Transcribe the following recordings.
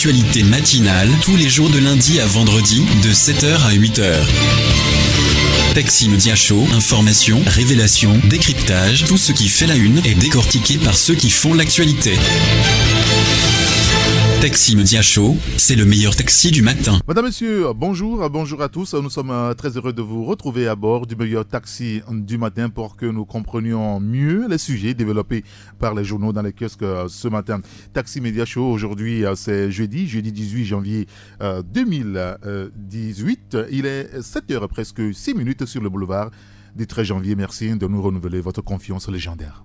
Actualité matinale, tous les jours de lundi à vendredi, de 7h à 8h. Taxi Media Show, information, révélation, décryptage, tout ce qui fait la une est décortiqué par ceux qui font l'actualité. Taxi Media Show, c'est le meilleur taxi du matin. Madame, Monsieur, bonjour à tous. Nous sommes très heureux de vous retrouver à bord du meilleur taxi du matin pour que nous comprenions mieux les sujets développés par les journaux dans les kiosques ce matin. Taxi Media Show, aujourd'hui c'est jeudi 18 janvier 2018. Il est 7h presque 6 minutes sur le boulevard du 13 janvier. Merci de nous renouveler votre confiance légendaire.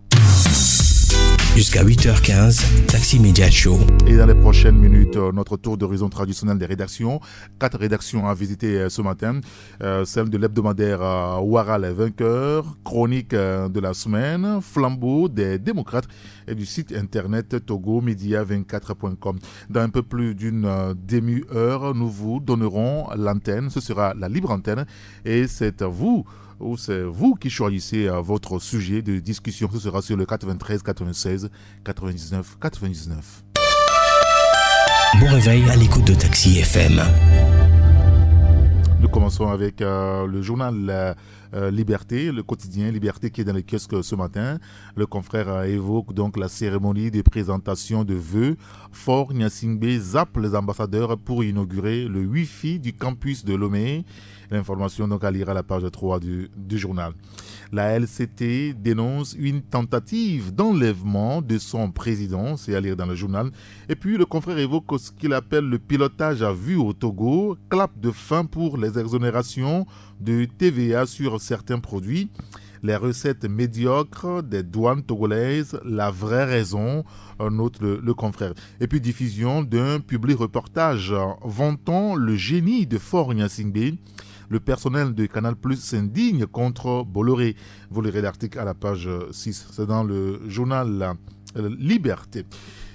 Jusqu'à 8h15, Taxi Media Show. Et dans les prochaines minutes, notre tour d'horizon traditionnel des rédactions. 4 rédactions à visiter ce matin. Celle de l'hebdomadaire Ouara les vainqueurs, chronique de la semaine, flambeau des démocrates et du site internet togomedia24.com. Dans un peu plus d'une demi-heure, nous vous donnerons l'antenne. Ce sera la libre antenne et c'est à vous ou c'est vous qui choisissez votre sujet de discussion. Ce sera sur le 93 96 99 99. Bon réveil à l'écoute de Taxi FM. Nous commençons avec le journal Liberté, le quotidien Liberté qui est dans les kiosques ce matin. Le confrère évoque donc la cérémonie de présentation de vœux. Fort Gnassingbé zappe les ambassadeurs pour inaugurer le Wi-Fi du campus de Lomé. L'information donc à lire à la page 3 du journal. La LCT dénonce une tentative d'enlèvement de son président, c'est à lire dans le journal. Et puis le confrère évoque ce qu'il appelle le pilotage à vue au Togo, clap de fin pour les exonérations de TVA sur certains produits, les recettes médiocres des douanes togolaises, la vraie raison, note le confrère. Et puis diffusion d'un public reportage vantant le génie de Fort Gnassingbé. Le personnel de Canal Plus s'indigne contre Bolloré. Vous lirez l'article à la page 6. C'est dans le journal Liberté.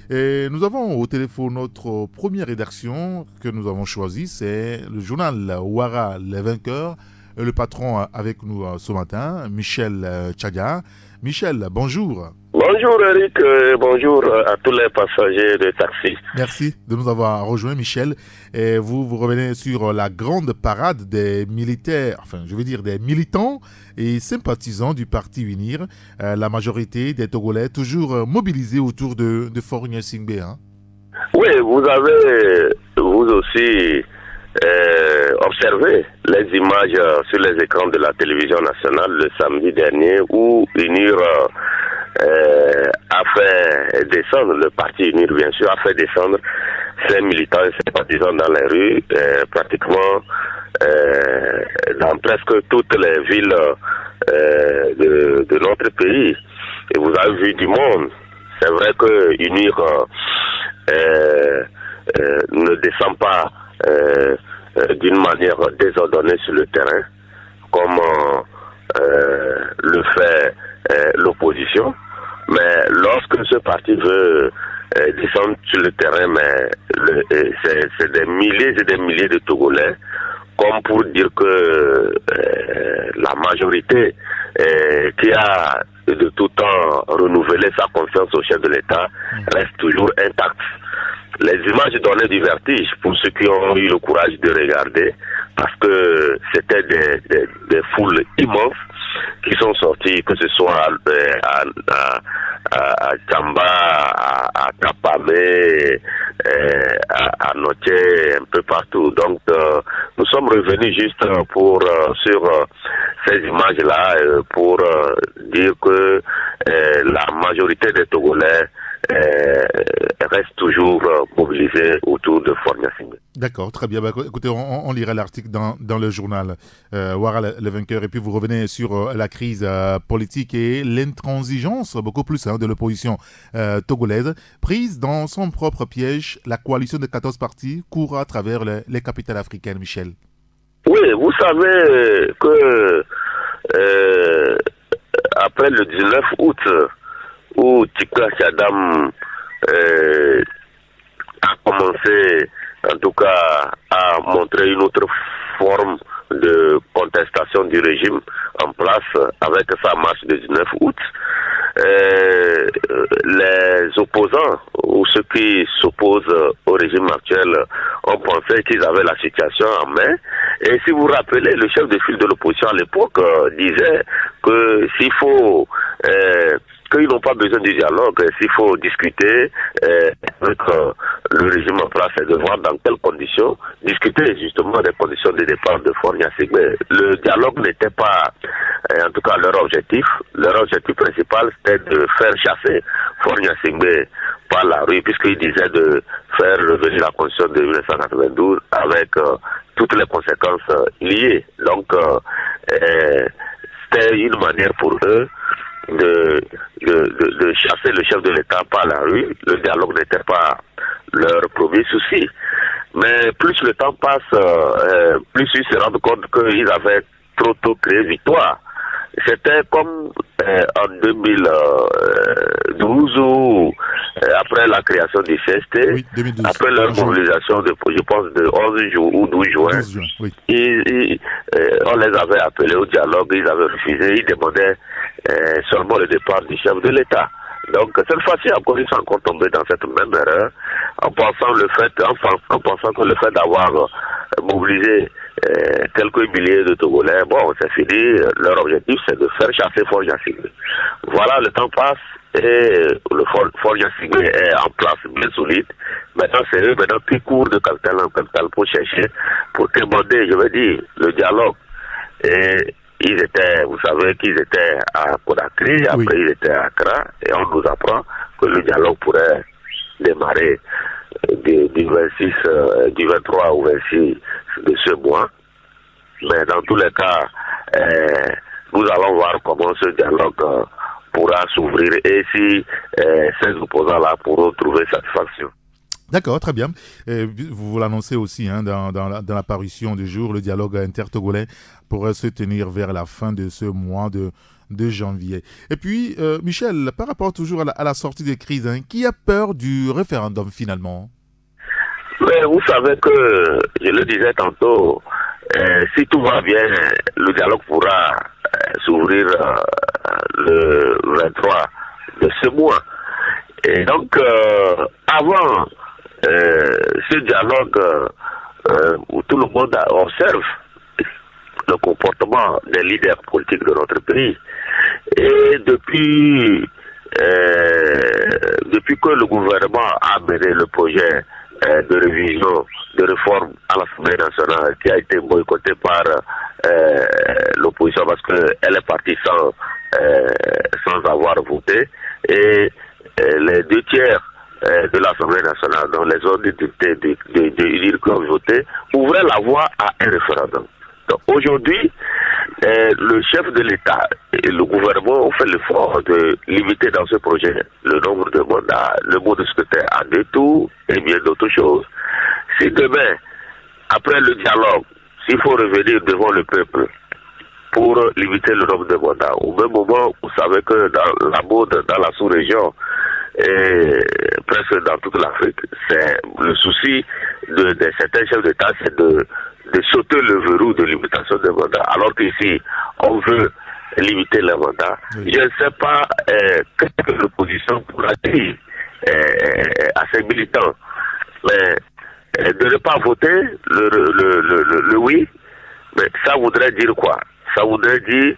Et nous avons au téléphone notre première rédaction que nous avons choisie. C'est le journal Ouara les vainqueurs. Le patron avec nous ce matin, Michel Tchadia. Michel, bonjour. Bonjour Eric, bonjour à tous les passagers de taxi. Merci de nous avoir rejoints, Michel. Et vous revenez sur la grande parade des militaires, enfin je veux dire des militants et sympathisants du parti UNIR. La majorité des Togolais toujours mobilisés autour de Fort Gnassingbé. Hein? Oui, vous avez vous aussi observé les images sur les écrans de la télévision nationale le samedi dernier où UNIR a fait descendre, le parti UNIR bien sûr, a fait descendre ses militants et ses sympathisants dans les rues, pratiquement dans presque toutes les villes de notre pays. Et vous avez vu du monde. C'est vrai que UNIR ne descend pas d'une manière désordonnée sur le terrain, comme le fait l'opposition. Mais lorsque ce parti veut descendre sur le terrain, c'est des milliers et des milliers de Togolais, comme pour dire que la majorité qui a de tout temps renouvelé sa confiance au chef de l'État reste toujours intacte. Les images donnaient du vertige pour ceux qui ont eu le courage de regarder, parce que c'était des foules immenses qui sont sorties, que ce soit à Tchamba, à Kapamé, à Noté, un peu partout. Donc nous sommes revenus juste pour sur ces images-là pour dire que la majorité des Togolais reste toujours mobilisé autour de Fort Gnassingbé. D'accord, très bien. Bah, écoutez, on lira l'article dans le journal Ouara les vainqueurs. Et puis vous revenez sur la crise politique et l'intransigeance, beaucoup plus de l'opposition togolaise. Prise dans son propre piège, la coalition de 14 partis court à travers les capitales africaines, Michel. Oui, vous savez que après le 19 août, où Tika Chadam a commencé, en tout cas, à montrer une autre forme de contestation du régime en place avec sa marche du 19 août. les opposants ou ceux qui s'opposent au régime actuel ont pensé qu'ils avaient la situation en main. Et si vous vous rappelez, le chef de file de l'opposition à l'époque disait que s'il faut qu'ils n'ont pas besoin du dialogue, s'il faut discuter avec le régime en place et de voir dans quelles conditions, discuter justement des conditions de départ de Faure Gnassingbé. Le dialogue n'était pas, en tout cas leur objectif. Leur objectif principal, c'était de faire chasser Faure Gnassingbé par la rue, puisqu'il disait de faire revenir la constitution de 1992 avec toutes les conséquences liées. Donc, c'était une manière pour eux de chasser le chef de l'État par la rue. Le dialogue n'était pas leur premier souci. Mais plus le temps passe, plus ils se rendent compte qu'ils avaient trop tôt créé victoire. C'était comme en 2012 où, après la création du CST, Oui, 2012, après leur mobilisation de, je pense, de 11 jours ou 12 juin, 12 juin, oui. on les avait appelés au dialogue, ils avaient refusé, ils demandaient seulement le départ du chef de l'État. Donc cette fois-ci encore, ils sont encore tombés dans cette même erreur, en pensant que le fait d'avoir mobilisé quelques milliers de Togolais, bon, c'est fini. Leur objectif, c'est de faire chasser Faure Gnassingbé. Voilà, le temps passe et le Faure Gnassingbé est en place bien solide. Maintenant, c'est eux qui courent de capital en capital pour chercher, pour demander, je veux dire, le dialogue. Et ils étaient, vous savez qu'ils étaient à Conakry, après Oui. ils étaient à Accra, et on nous apprend que le dialogue pourrait démarrer du 23 au 26 de ce mois. Mais dans tous les cas, nous allons voir comment ce dialogue pourra s'ouvrir et si ces opposants-là pourront trouver satisfaction. D'accord, très bien. Vous l'annoncez aussi dans la parution du jour, le dialogue intertogolais pourrait se tenir vers la fin de ce mois de janvier. Et puis, Michel, par rapport toujours à la sortie des crises, qui a peur du référendum finalement? Mais vous savez que, je le disais tantôt, si tout va bien, le dialogue pourra s'ouvrir le 23 de ce mois. Et donc, avant ce dialogue où tout le monde observe le comportement des leaders politiques de notre pays, et depuis que le gouvernement a mené le projet de révision, de réforme à l'Assemblée nationale qui a été boycotté par l'opposition parce qu'elle est partie sans avoir voté, et les 2/3 de l'Assemblée nationale, dont les autres députés de qui ont voté, ouvraient la voie à un référendum. Donc aujourd'hui, le chef de l'État et le gouvernement ont fait l'effort de limiter dans ce projet le nombre de mandats, le mot de scrutin à 2 tours et bien d'autres choses. Si demain, après le dialogue, s'il faut revenir devant le peuple pour limiter le nombre de mandats, au même moment, vous savez que dans la mode, dans la sous-région, et presque dans toute l'Afrique, c'est le souci de certains chefs d'État, c'est de sauter le verrou de limitation des mandats, alors qu'ici, on veut limiter les mandats. Oui. Je ne sais pas qu'est-ce que l'opposition pourra dire à ces militants, mais de ne pas voter le oui, mais ça voudrait dire quoi? Ça voudrait dire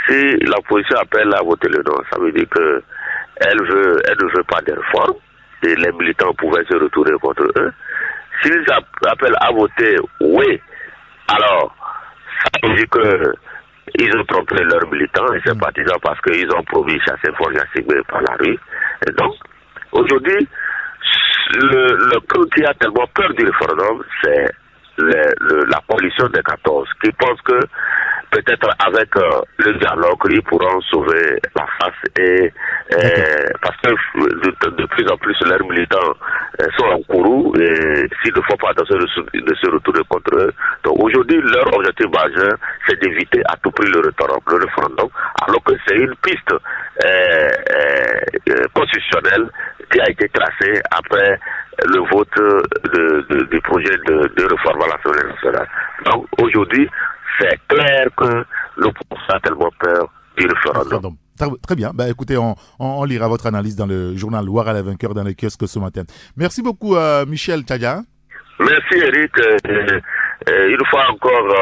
si l'opposition appelle à voter le non, ça veut dire que elle ne veut pas de réforme, et les militants pouvaient se retourner contre eux. S'ils appellent à voter oui, alors ça veut dire qu'ils ont trompé leurs militants et ses partisans parce qu'ils ont promis chasser Faure Gnassingbé par la rue. Et donc, aujourd'hui, le camp qui a tellement peur du référendum, c'est la coalition des 14 qui pense que peut-être avec le dialogue, ils pourront sauver la face et parce que de plus en plus leurs militants sont en courroux et s'il ne faut pas de se retourner contre eux. Donc aujourd'hui, leur objectif majeur, c'est d'éviter à tout prix le référendum, alors que c'est une piste constitutionnelle qui a été tracée après le vote du projet de réforme à l'Assemblée nationale. Donc aujourd'hui, c'est clair que l'opposition a tellement peur du référendum. Très bien. Bah, écoutez, on lira votre analyse dans le journal Loire à la vainqueur dans les kiosques ce matin. Merci beaucoup, Michel Tchadia. Merci Eric. Il faut encore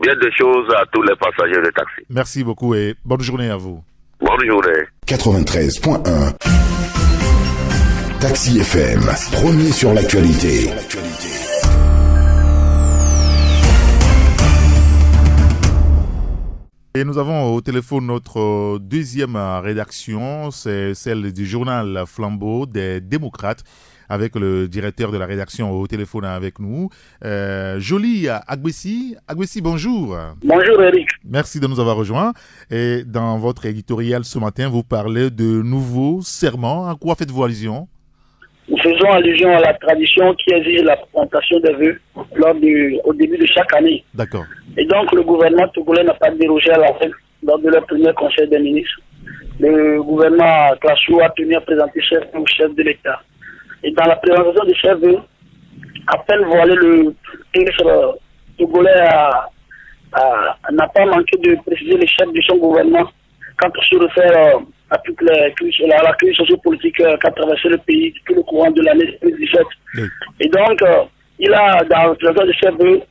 bien des choses à tous les passagers de taxi. Merci beaucoup et bonne journée à vous. Bonne journée. 93.1 Taxi FM, premier sur l'actualité. Et nous avons au téléphone notre deuxième rédaction, c'est celle du journal Flambeau des démocrates, avec le directeur de la rédaction au téléphone avec nous, Joly Agbessi. Agbessi, bonjour. Bonjour Eric. Merci de nous avoir rejoints. Et dans votre éditorial ce matin, vous parlez de nouveaux serments. À quoi faites-vous allusion? Nous faisons allusion à la tradition qui exige la présentation des vœux au début de chaque année. D'accord. Et donc le gouvernement togolais n'a pas dérogé à la règle lors de leur premier conseil des ministres. Le gouvernement Klassou a tenu à présenter ses vœux au chef de l'État. Et dans la présentation de ces vœux, à peine voilé, le ministre togolais n'a pas manqué de préciser les chefs de son gouvernement quand on se réfère à toute la crise sociopolitique qu'a traversé le pays depuis le courant de l'année 2017. Oui. Et donc, il a, dans le présentation de ses vœux,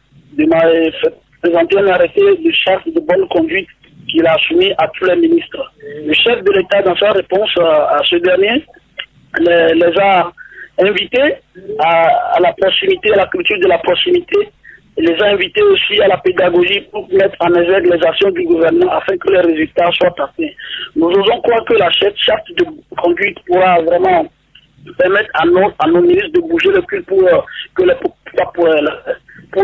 présenté un arrêté de charte de bonne conduite qu'il a soumis à tous les ministres. Le chef de l'État, dans sa réponse à ce dernier, les a invités à la proximité, à la culture de la proximité. Il les a invités aussi à la pédagogie pour mettre en exergue les actions du gouvernement afin que les résultats soient atteints. Nous osons croire que la charte de conduite pourra vraiment permettre à nos ministres de bouger le cul pour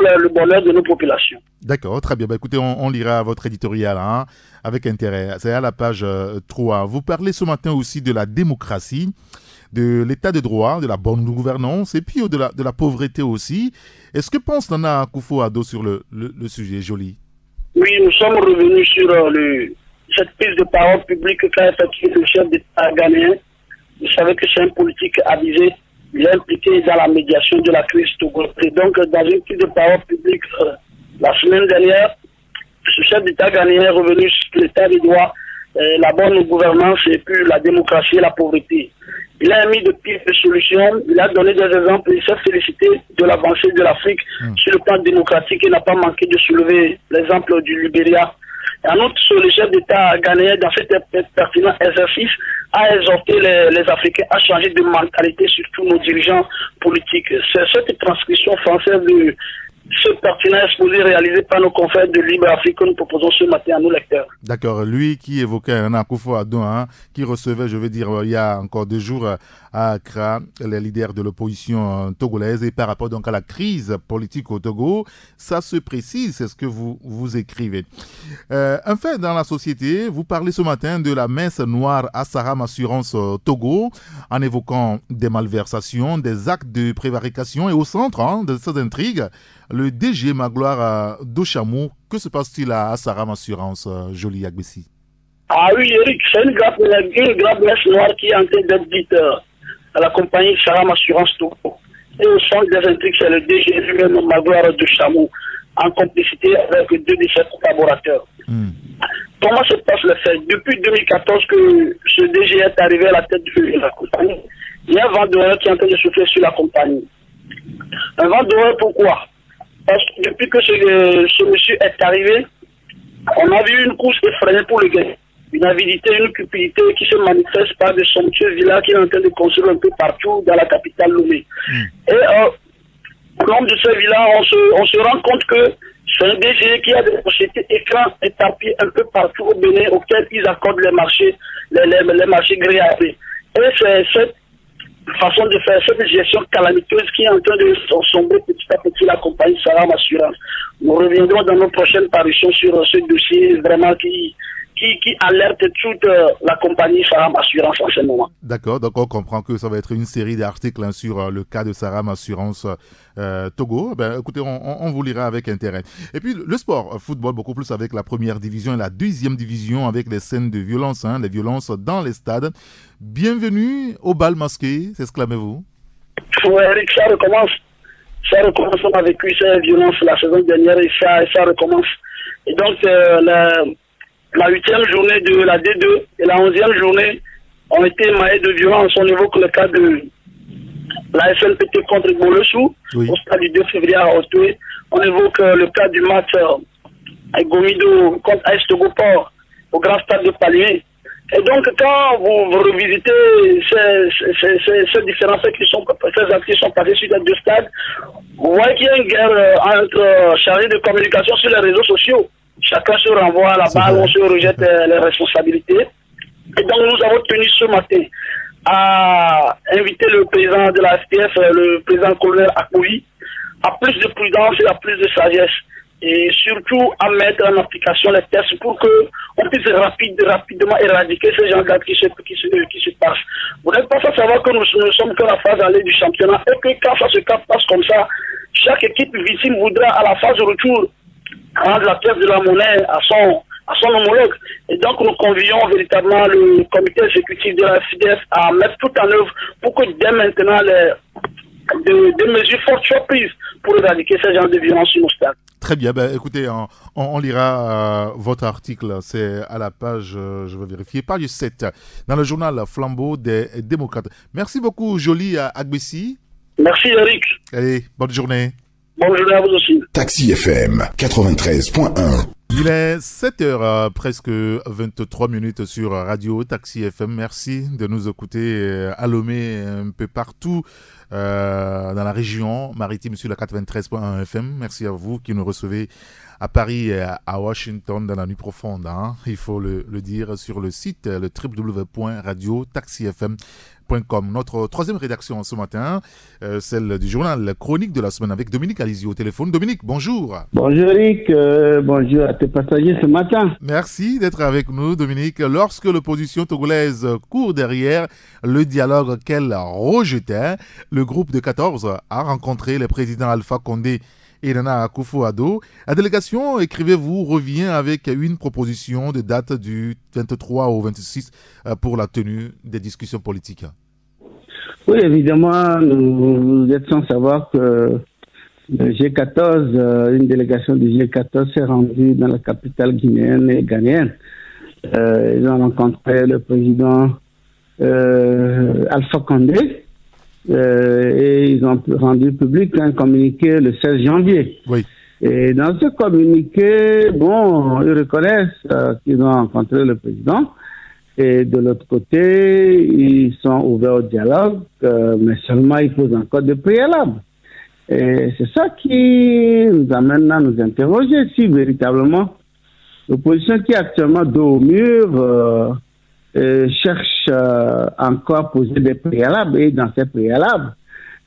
le bonheur de nos populations. D'accord, très bien. Bah, écoutez, on lira votre éditorial avec intérêt. C'est à la page 3. Vous parlez ce matin aussi de la démocratie, de l'état de droit, de la bonne gouvernance et puis de la pauvreté aussi. Est-ce que pense Nana Akufo-Addo sur le sujet, Joly? Oui, nous sommes revenus sur cette prise de parole publique qu'a effectuée le chef d'État ghanéen. Vous savez que c'est un politique avisé. Il est impliqué dans la médiation de la crise togolaise. Et donc, dans une prise de parole publique, la semaine dernière, ce chef d'État ghanéen est revenu sur l'état de droit, la bonne gouvernance et puis la démocratie et la pauvreté. Il a mis de pistes de solutions, il a donné des exemples, il s'est félicité de l'avancée de l'Afrique sur le plan démocratique et n'a pas manqué de soulever l'exemple du Libéria. En outre, le chef d'État ghanéen, dans cet pertinent exercice, a exhorté les Africains à changer de mentalité, surtout nos dirigeants politiques. C'est cette transcription française de ce pertinent exposé réalisé par nos confrères de Libre Afrique que nous proposons ce matin à nos lecteurs. D'accord. Lui qui évoquait un Akufo-Addo, qui recevait, je veux dire, il y a encore 2 jours à Accra, les leaders de l'opposition togolaise, et par rapport donc à la crise politique au Togo, ça se précise, c'est ce que vous écrivez. Enfin, dans la société, vous parlez ce matin de la messe noire à Saram Assurance Togo, en évoquant des malversations, des actes de prévarication, et au centre de ces intrigues, le DG Magloire d'Ochamou. Que se passe-t-il à Saram Assurance, Joly Agbessi? Ah oui, Eric, c'est une grave messe noire qui est en train d'être dite à la compagnie Saram Assurance Togo. Et au centre des intrigues, c'est le DG lui-même Magloire d'Ochamou, en complicité avec 2 de ses collaborateurs. Comment se passe le fait? Depuis 2014 que ce DG est arrivé à la tête de la compagnie, il y a un vent d'horreur qui est en train de souffler sur la compagnie. Un vent d'horreur, pourquoi? Parce que depuis que ce monsieur est arrivé, on a vu une course effrénée pour le gain. Une avidité, une cupidité qui se manifeste par de somptueux villas qu'il est en train de construire un peu partout dans la capitale Lomé. Et au long de ces villas, on se rend compte que c'est un DG qui a des sociétés écrans éparpillées un peu partout au Bénin auxquels ils accordent les marchés gré à gré. Et c'est cette façon de faire, cette gestion calamiteuse qui est en train de sombrer petit à petit la compagnie Saram Assurance. Nous reviendrons dans nos prochaines parutions sur ce dossier vraiment qui alerte toute la compagnie Saram Assurance en ce moment. D'accord, donc on comprend que ça va être une série d'articles sur le cas de Saram Assurance Togo. Écoutez, on vous lira avec intérêt. Et puis le sport, football beaucoup plus avec la première division et la deuxième division avec les scènes de violence, les violences dans les stades. Bienvenue au bal masqué, s'exclamez-vous? Oui, Eric, ça recommence. Ça recommence, on a vécu ces violences la saison dernière et ça recommence. Et donc, la 8e journée de la D2 et la 11e journée ont été maillées de violence. On évoque le cas de la FNPT contre Bolesou, au stade du 2 février à Otoué. On évoque le cas du match Gomido contre AS Togoport au grand stade de Palmier. Et donc, quand vous revisitez ces différents faits ces actes qui sont passés sur les deux stades, vous voyez qu'il y a une guerre entre chargés de communication sur les réseaux sociaux. Chacun se renvoie à la balle, on se rejette les responsabilités. Et donc, nous avons tenu ce matin à inviter le président de la SPF, le président colonel Akouyi, à plus de prudence et à plus de sagesse. Et surtout à mettre en application les tests pour qu'on puisse rapidement éradiquer ces gens-là qui se passent. Vous n'êtes pas sans savoir que nous sommes que la phase allée du championnat et que quand ça se passe comme ça, chaque équipe victime voudra à la phase retour rendre la pièce de la monnaie à son homologue. Et donc nous convions véritablement le comité exécutif de la FIDF à mettre tout en œuvre pour que dès maintenant des mesures fortes soient prises pour éradiquer ces genres de violence sur nos stades. Très bien, écoutez, on lira votre article, c'est à la page, je vais vérifier, page 7, dans le journal Flambeau des démocrates. Merci beaucoup, Jolie Agbessi. Merci, Eric. Allez, bonne journée. Bonne journée à vous aussi. Taxi FM 93.1. Il est 7h, presque 23 minutes sur Radio Taxi FM. Merci de nous écouter à Lomé, un peu partout dans la région maritime sur la 93.1 FM. Merci à vous qui nous recevez à Paris et à Washington dans la nuit profonde. Il faut le dire sur le site, le www.radiotaxifm.com. Notre troisième rédaction ce matin, celle du journal Chronique de la semaine avec Dominique Alizzi au téléphone. Dominique, bonjour. Bonjour Eric, bonjour à tes passagers ce matin. Merci d'être avec nous Dominique. Lorsque l'opposition togolaise court derrière le dialogue qu'elle rejetait, le groupe de 14 a rencontré le président Alpha Condé et Nana Akufo-Addo. La délégation, écrivez-vous, revient avec une proposition de date du 23 au 26 pour la tenue des discussions politiques. Oui, évidemment, nous êtes sans savoir que le G14, une délégation du G14 s'est rendue dans la capitale guinéenne et ghanéenne. Ils ont rencontré le président Alpha Condé. Et ils ont rendu public un communiqué le 16 janvier. Oui. Et dans ce communiqué, ils reconnaissent qu'ils ont rencontré le président. Et de l'autre côté, ils sont ouverts au dialogue, mais seulement ils posent encore des préalables. Et c'est ça qui nous amène à nous interroger si véritablement l'opposition qui est actuellement dos au mur cherche encore à poser des préalables, et dans ces préalables,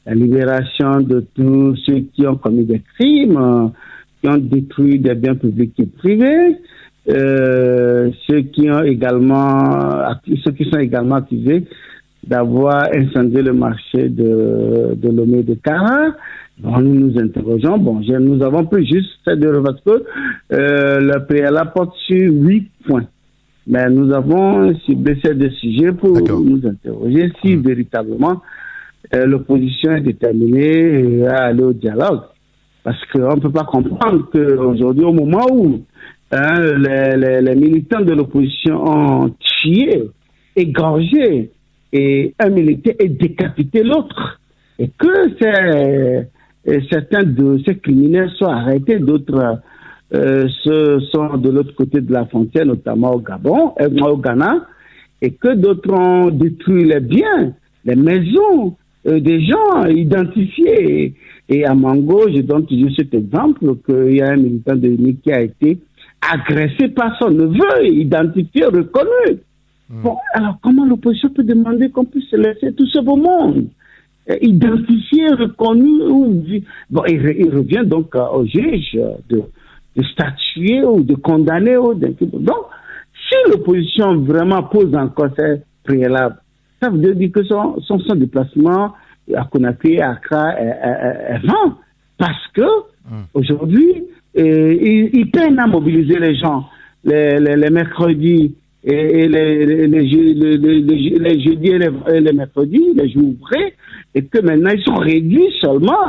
la libération de tous ceux qui ont commis des crimes, qui ont détruit des biens publics et privés, ceux qui sont également accusés d'avoir incendié le marché de Lomé de Kara. Bon, nous nous interrogeons. Nous avons pris juste ces deux parce que le préalable porte sur 8 points. Mais nous avons ciblé ces deux sujets pour nous interroger si véritablement l'opposition est déterminée à aller au dialogue. Parce qu'on ne peut pas comprendre qu'aujourd'hui, au moment où les militants de l'opposition ont tué, égorgé, et un militaire est décapité l'autre, et que certains de ces criminels soient arrêtés, d'autres sont de l'autre côté de la frontière, notamment au Gabon, au Ghana, et que d'autres ont détruit les biens, les maisons des gens identifiés. Et à Mango, je donne toujours cet exemple qu'il y a un militant de l'UNIC qui a été agressé par son neveu, identifié, reconnu. Bon, alors comment l'opposition peut demander qu'on puisse laisser tout ce beau monde identifié, reconnu? Bon, il revient donc au juge de statuer ou de condamner. Donc, si l'opposition vraiment pose encore ces préalables, ça veut dire que son déplacement à Conakry, à Accra est vain. Parce que aujourd'hui, il peine à mobiliser les gens les mercredis et les jeudis et les mercredis, les jours ouvrés, et que maintenant ils sont réduits seulement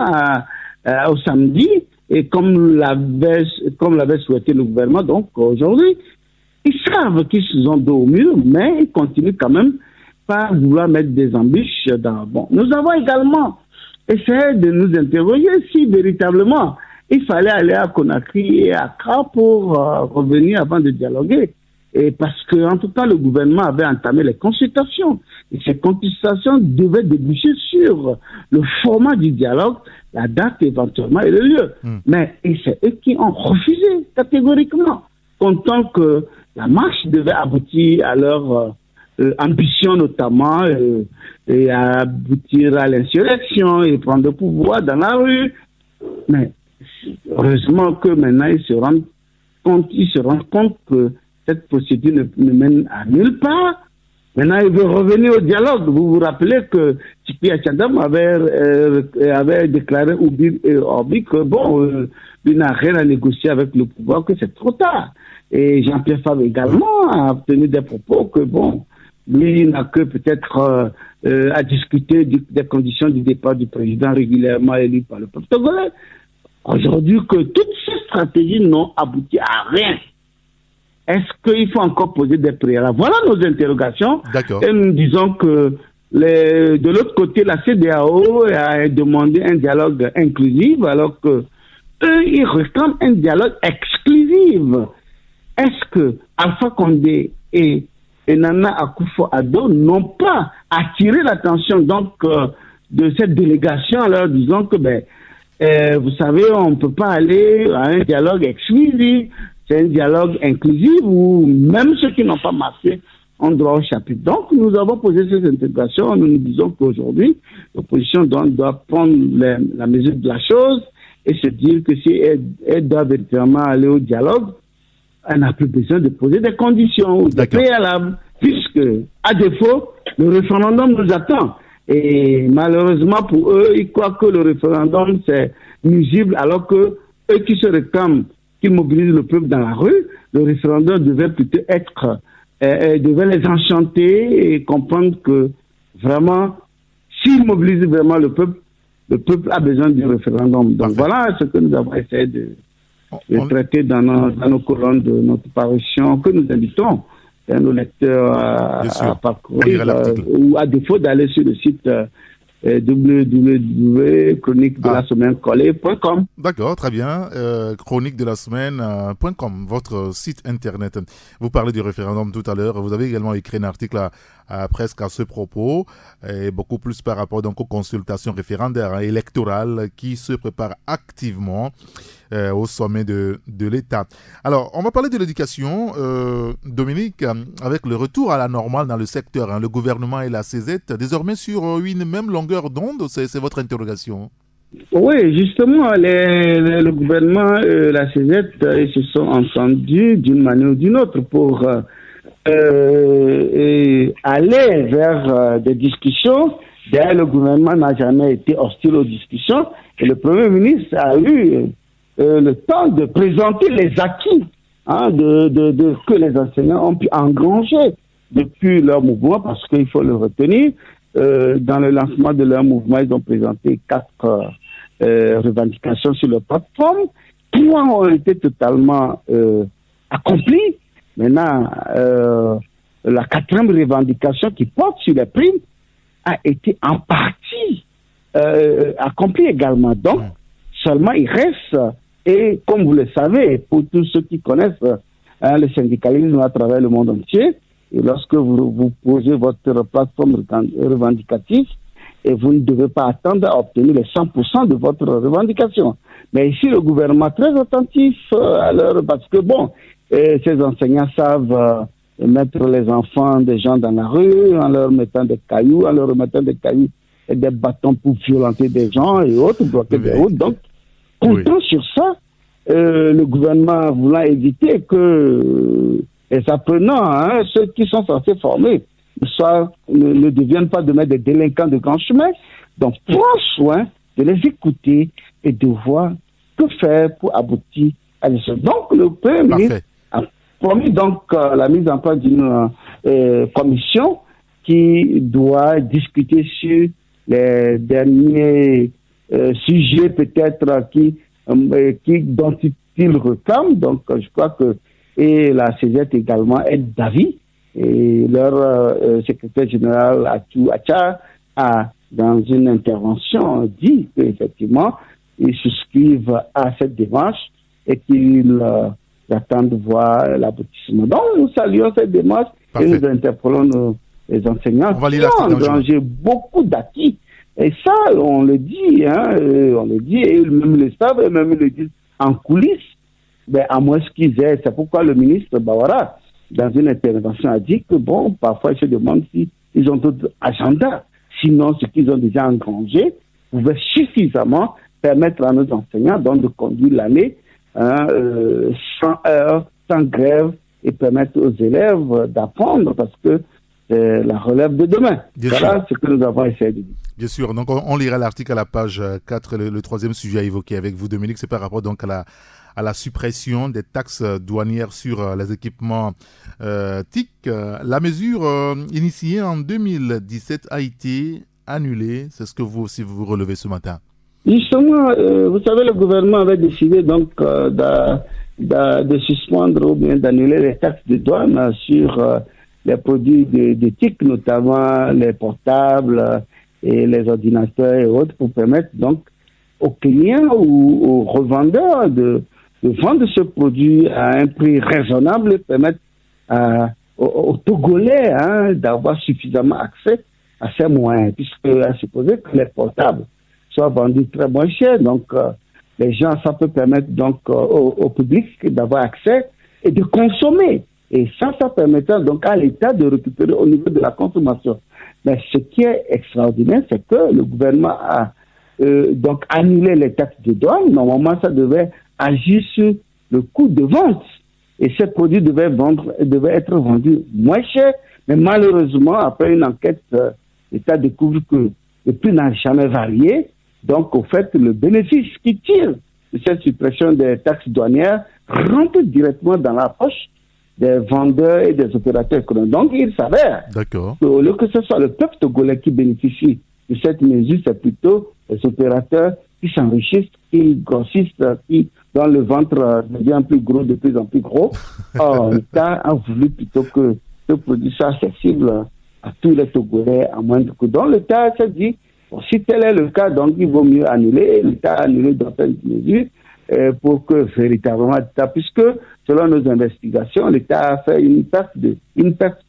au samedi, et comme l'avait souhaité le gouvernement, donc aujourd'hui. Ils savent qu'ils sont dos au mur, mais ils continuent quand même par vouloir mettre des embûches dans... Bon, nous avons également essayé de nous interroger si véritablement il fallait aller à Conakry et à Accra pour revenir avant de dialoguer. Et parce que, en tout cas, le gouvernement avait entamé les consultations. Et ces consultations devaient déboucher sur le format du dialogue, la date éventuellement et le lieu. Mais c'est eux qui ont refusé catégoriquement, comptant que la marche devait aboutir à leur ambition notamment, et aboutir à l'insurrection et prendre le pouvoir dans la rue. Mais heureusement que maintenant ils se rendent compte que cette procédure ne mène à nulle part. Maintenant, il veut revenir au dialogue. Vous vous rappelez que Tipi Achadam avait déclaré Orbi que bon, il n'a rien à négocier avec le pouvoir, que c'est trop tard. Et Jean-Pierre Fabre également a tenu des propos que bon, lui il n'a que peut-être à discuter des conditions du départ du président régulièrement élu par le peuple togolais. Aujourd'hui, que toutes ces stratégies n'ont abouti à rien. Est-ce qu'il faut encore poser des préalables? Voilà nos interrogations. D'accord. Et nous disons que de l'autre côté, la CEDEAO a demandé un dialogue inclusif, alors que eux, ils réclament un dialogue exclusif. Est-ce que Alpha Condé et Nana Akufo-Addo n'ont pas attiré l'attention donc de cette délégation en leur disant que vous savez, on ne peut pas aller à un dialogue exclusif, c'est un dialogue inclusif où même ceux qui n'ont pas marqué ont droit au chapitre. Donc, nous avons posé ces interrogations. Nous nous disons qu'aujourd'hui, l'opposition doit prendre la mesure de la chose et se dire que si elle doit véritablement aller au dialogue, elle n'a plus besoin de poser des conditions ou des préalables, puisque, à défaut, le référendum nous attend. Et malheureusement pour eux, ils croient que le référendum, c'est nuisible, alors que eux qui se réclament, qui mobilisent le peuple dans la rue, le référendum devait plutôt devait les enchanter et comprendre que vraiment, s'ils mobilisent vraiment le peuple a besoin du référendum. Donc voilà ce que nous avons essayé de traiter dans nos colonnes de notre parution, que nous invitons nos lecteurs à parcourir, ou à défaut d'aller sur le site www.chroniquedelasemaine.com. D'accord, très bien. chroniquedelasemaine.com, votre site internet. Vous parlez du référendum tout à l'heure. Vous avez également écrit un article presque à ce propos, et beaucoup plus par rapport donc aux consultations référendaires électorales qui se préparent activement au sommet de l'État. Alors, on va parler de l'éducation, Dominique, avec le retour à la normale dans le secteur. Le gouvernement et la CZ, désormais sur une même longueur d'onde, c'est votre interrogation? Oui, justement, le gouvernement et la CZ, ils se sont entendus d'une manière ou d'une autre pour aller vers des discussions. D'ailleurs, le gouvernement n'a jamais été hostile aux discussions et le Premier ministre a eu le temps de présenter les acquis que les enseignants ont pu engranger depuis leur mouvement, parce qu'il faut le retenir. Dans le lancement de leur mouvement, ils ont présenté 4 revendications sur leur plateforme. 3 ont été totalement accomplies. Maintenant, la 4e revendication qui porte sur les primes a été en partie accomplie également. Donc, seulement il reste, et comme vous le savez, pour tous ceux qui connaissent le syndicalisme à travers le monde entier, et lorsque vous posez votre plateforme revendicative, et vous ne devez pas attendre à obtenir les 100% de votre revendication. Mais ici, le gouvernement est très attentif parce que ces enseignants savent mettre les enfants des gens dans la rue en leur mettant des cailloux, et des bâtons pour violenter des gens et autres, bloquer des routes. Donc, comptant sur ça, le gouvernement voulant éviter que les apprenants, ceux qui sont censés former, ne deviennent pas demain des délinquants de grand chemin. Donc, prends soin de les écouter et de voir que faire pour aboutir à des choses. Donc, le Premier ministre a promis donc la mise en place d'une commission qui doit discuter sur les derniers sujets peut-être dont il réclame. Donc, je crois que et la CZ également est d'avis. Et leur secrétaire général Atou Acha a, dans une intervention, dit qu'effectivement, ils souscrivent à cette démarche et qu'ils attendent de voir l'aboutissement. Donc, nous saluons cette démarche. Parfait. Et nous interpellons les enseignants qui ont engrangé beaucoup d'acquis. Et ça, on le dit, et eux-mêmes le savent, eux-mêmes le disent en coulisses, à moins qu'ils aient. C'est pourquoi le ministre Bawara, dans une intervention, a dit que, parfois, ils se demandent s'ils ont d'autres agendas. Sinon, ce qu'ils ont déjà engrangé pouvait suffisamment permettre à nos enseignants donc, de conduire l'année sans heures, sans grève, et permettre aux élèves d'apprendre parce que c'est la relève de demain. Voilà ce que nous avons essayé de dire. Bien sûr. Donc, on lira l'article à la page 4. Le troisième sujet à évoquer avec vous, Dominique, c'est par rapport donc à la suppression des taxes douanières sur les équipements TIC. La mesure initiée en 2017 a été annulée. C'est ce que vous aussi vous relevez ce matin. Justement, vous savez, le gouvernement avait décidé donc de suspendre ou bien d'annuler les taxes de douane sur les produits de TIC, notamment les portables et les ordinateurs et autres, pour permettre donc aux clients ou aux revendeurs de vendre ce produit à un prix raisonnable et permettre aux Togolais d'avoir suffisamment accès à ces moyens, puisque à supposer que les portables soient vendus très moins cher. Donc, les gens, ça peut permettre donc au public d'avoir accès et de consommer. Et ça permettra donc à l'État de récupérer au niveau de la consommation. Mais ce qui est extraordinaire, c'est que le gouvernement a donc annulé les taxes de douane. Normalement, ça devait agir sur le coût de vente. Et ces produits devaient être vendus moins cher. Mais malheureusement, après une enquête, l'État découvre que le prix n'a jamais varié. Donc, au fait, le bénéfice qui tire de cette suppression des taxes douanières rentre directement dans la poche des vendeurs et des opérateurs économiques. Donc, il s'avère qu'au lieu que ce soit le peuple togolais qui bénéficie de cette mesure, c'est plutôt les opérateurs qui s'enrichissent, qui grossissent, dont le ventre devient plus gros, de plus en plus gros. Or, l'État a voulu plutôt que ce produit soit accessible à tous les Togolais à moindre coût. Donc, l'État s'est dit, si tel est le cas, donc il vaut mieux annuler. L'État a annulé dans cette mesure pour que véritablement l'État, puisque selon nos investigations, l'État a fait une perte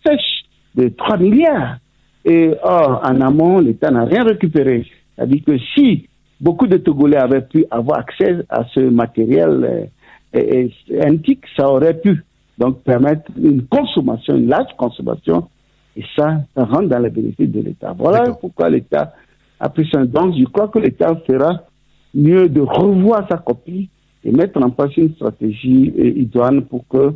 sèche de 3 milliards. Et or, en amont, l'État n'a rien récupéré. C'est-à-dire que si beaucoup de Togolais avaient pu avoir accès à ce matériel antique, ça aurait pu donc permettre une large consommation, et ça rentre dans les bénéfices de l'État. Voilà pourquoi l'État a pris son. Donc, je crois que l'État fera mieux de revoir sa copie et mettre en place une stratégie idoine pour que,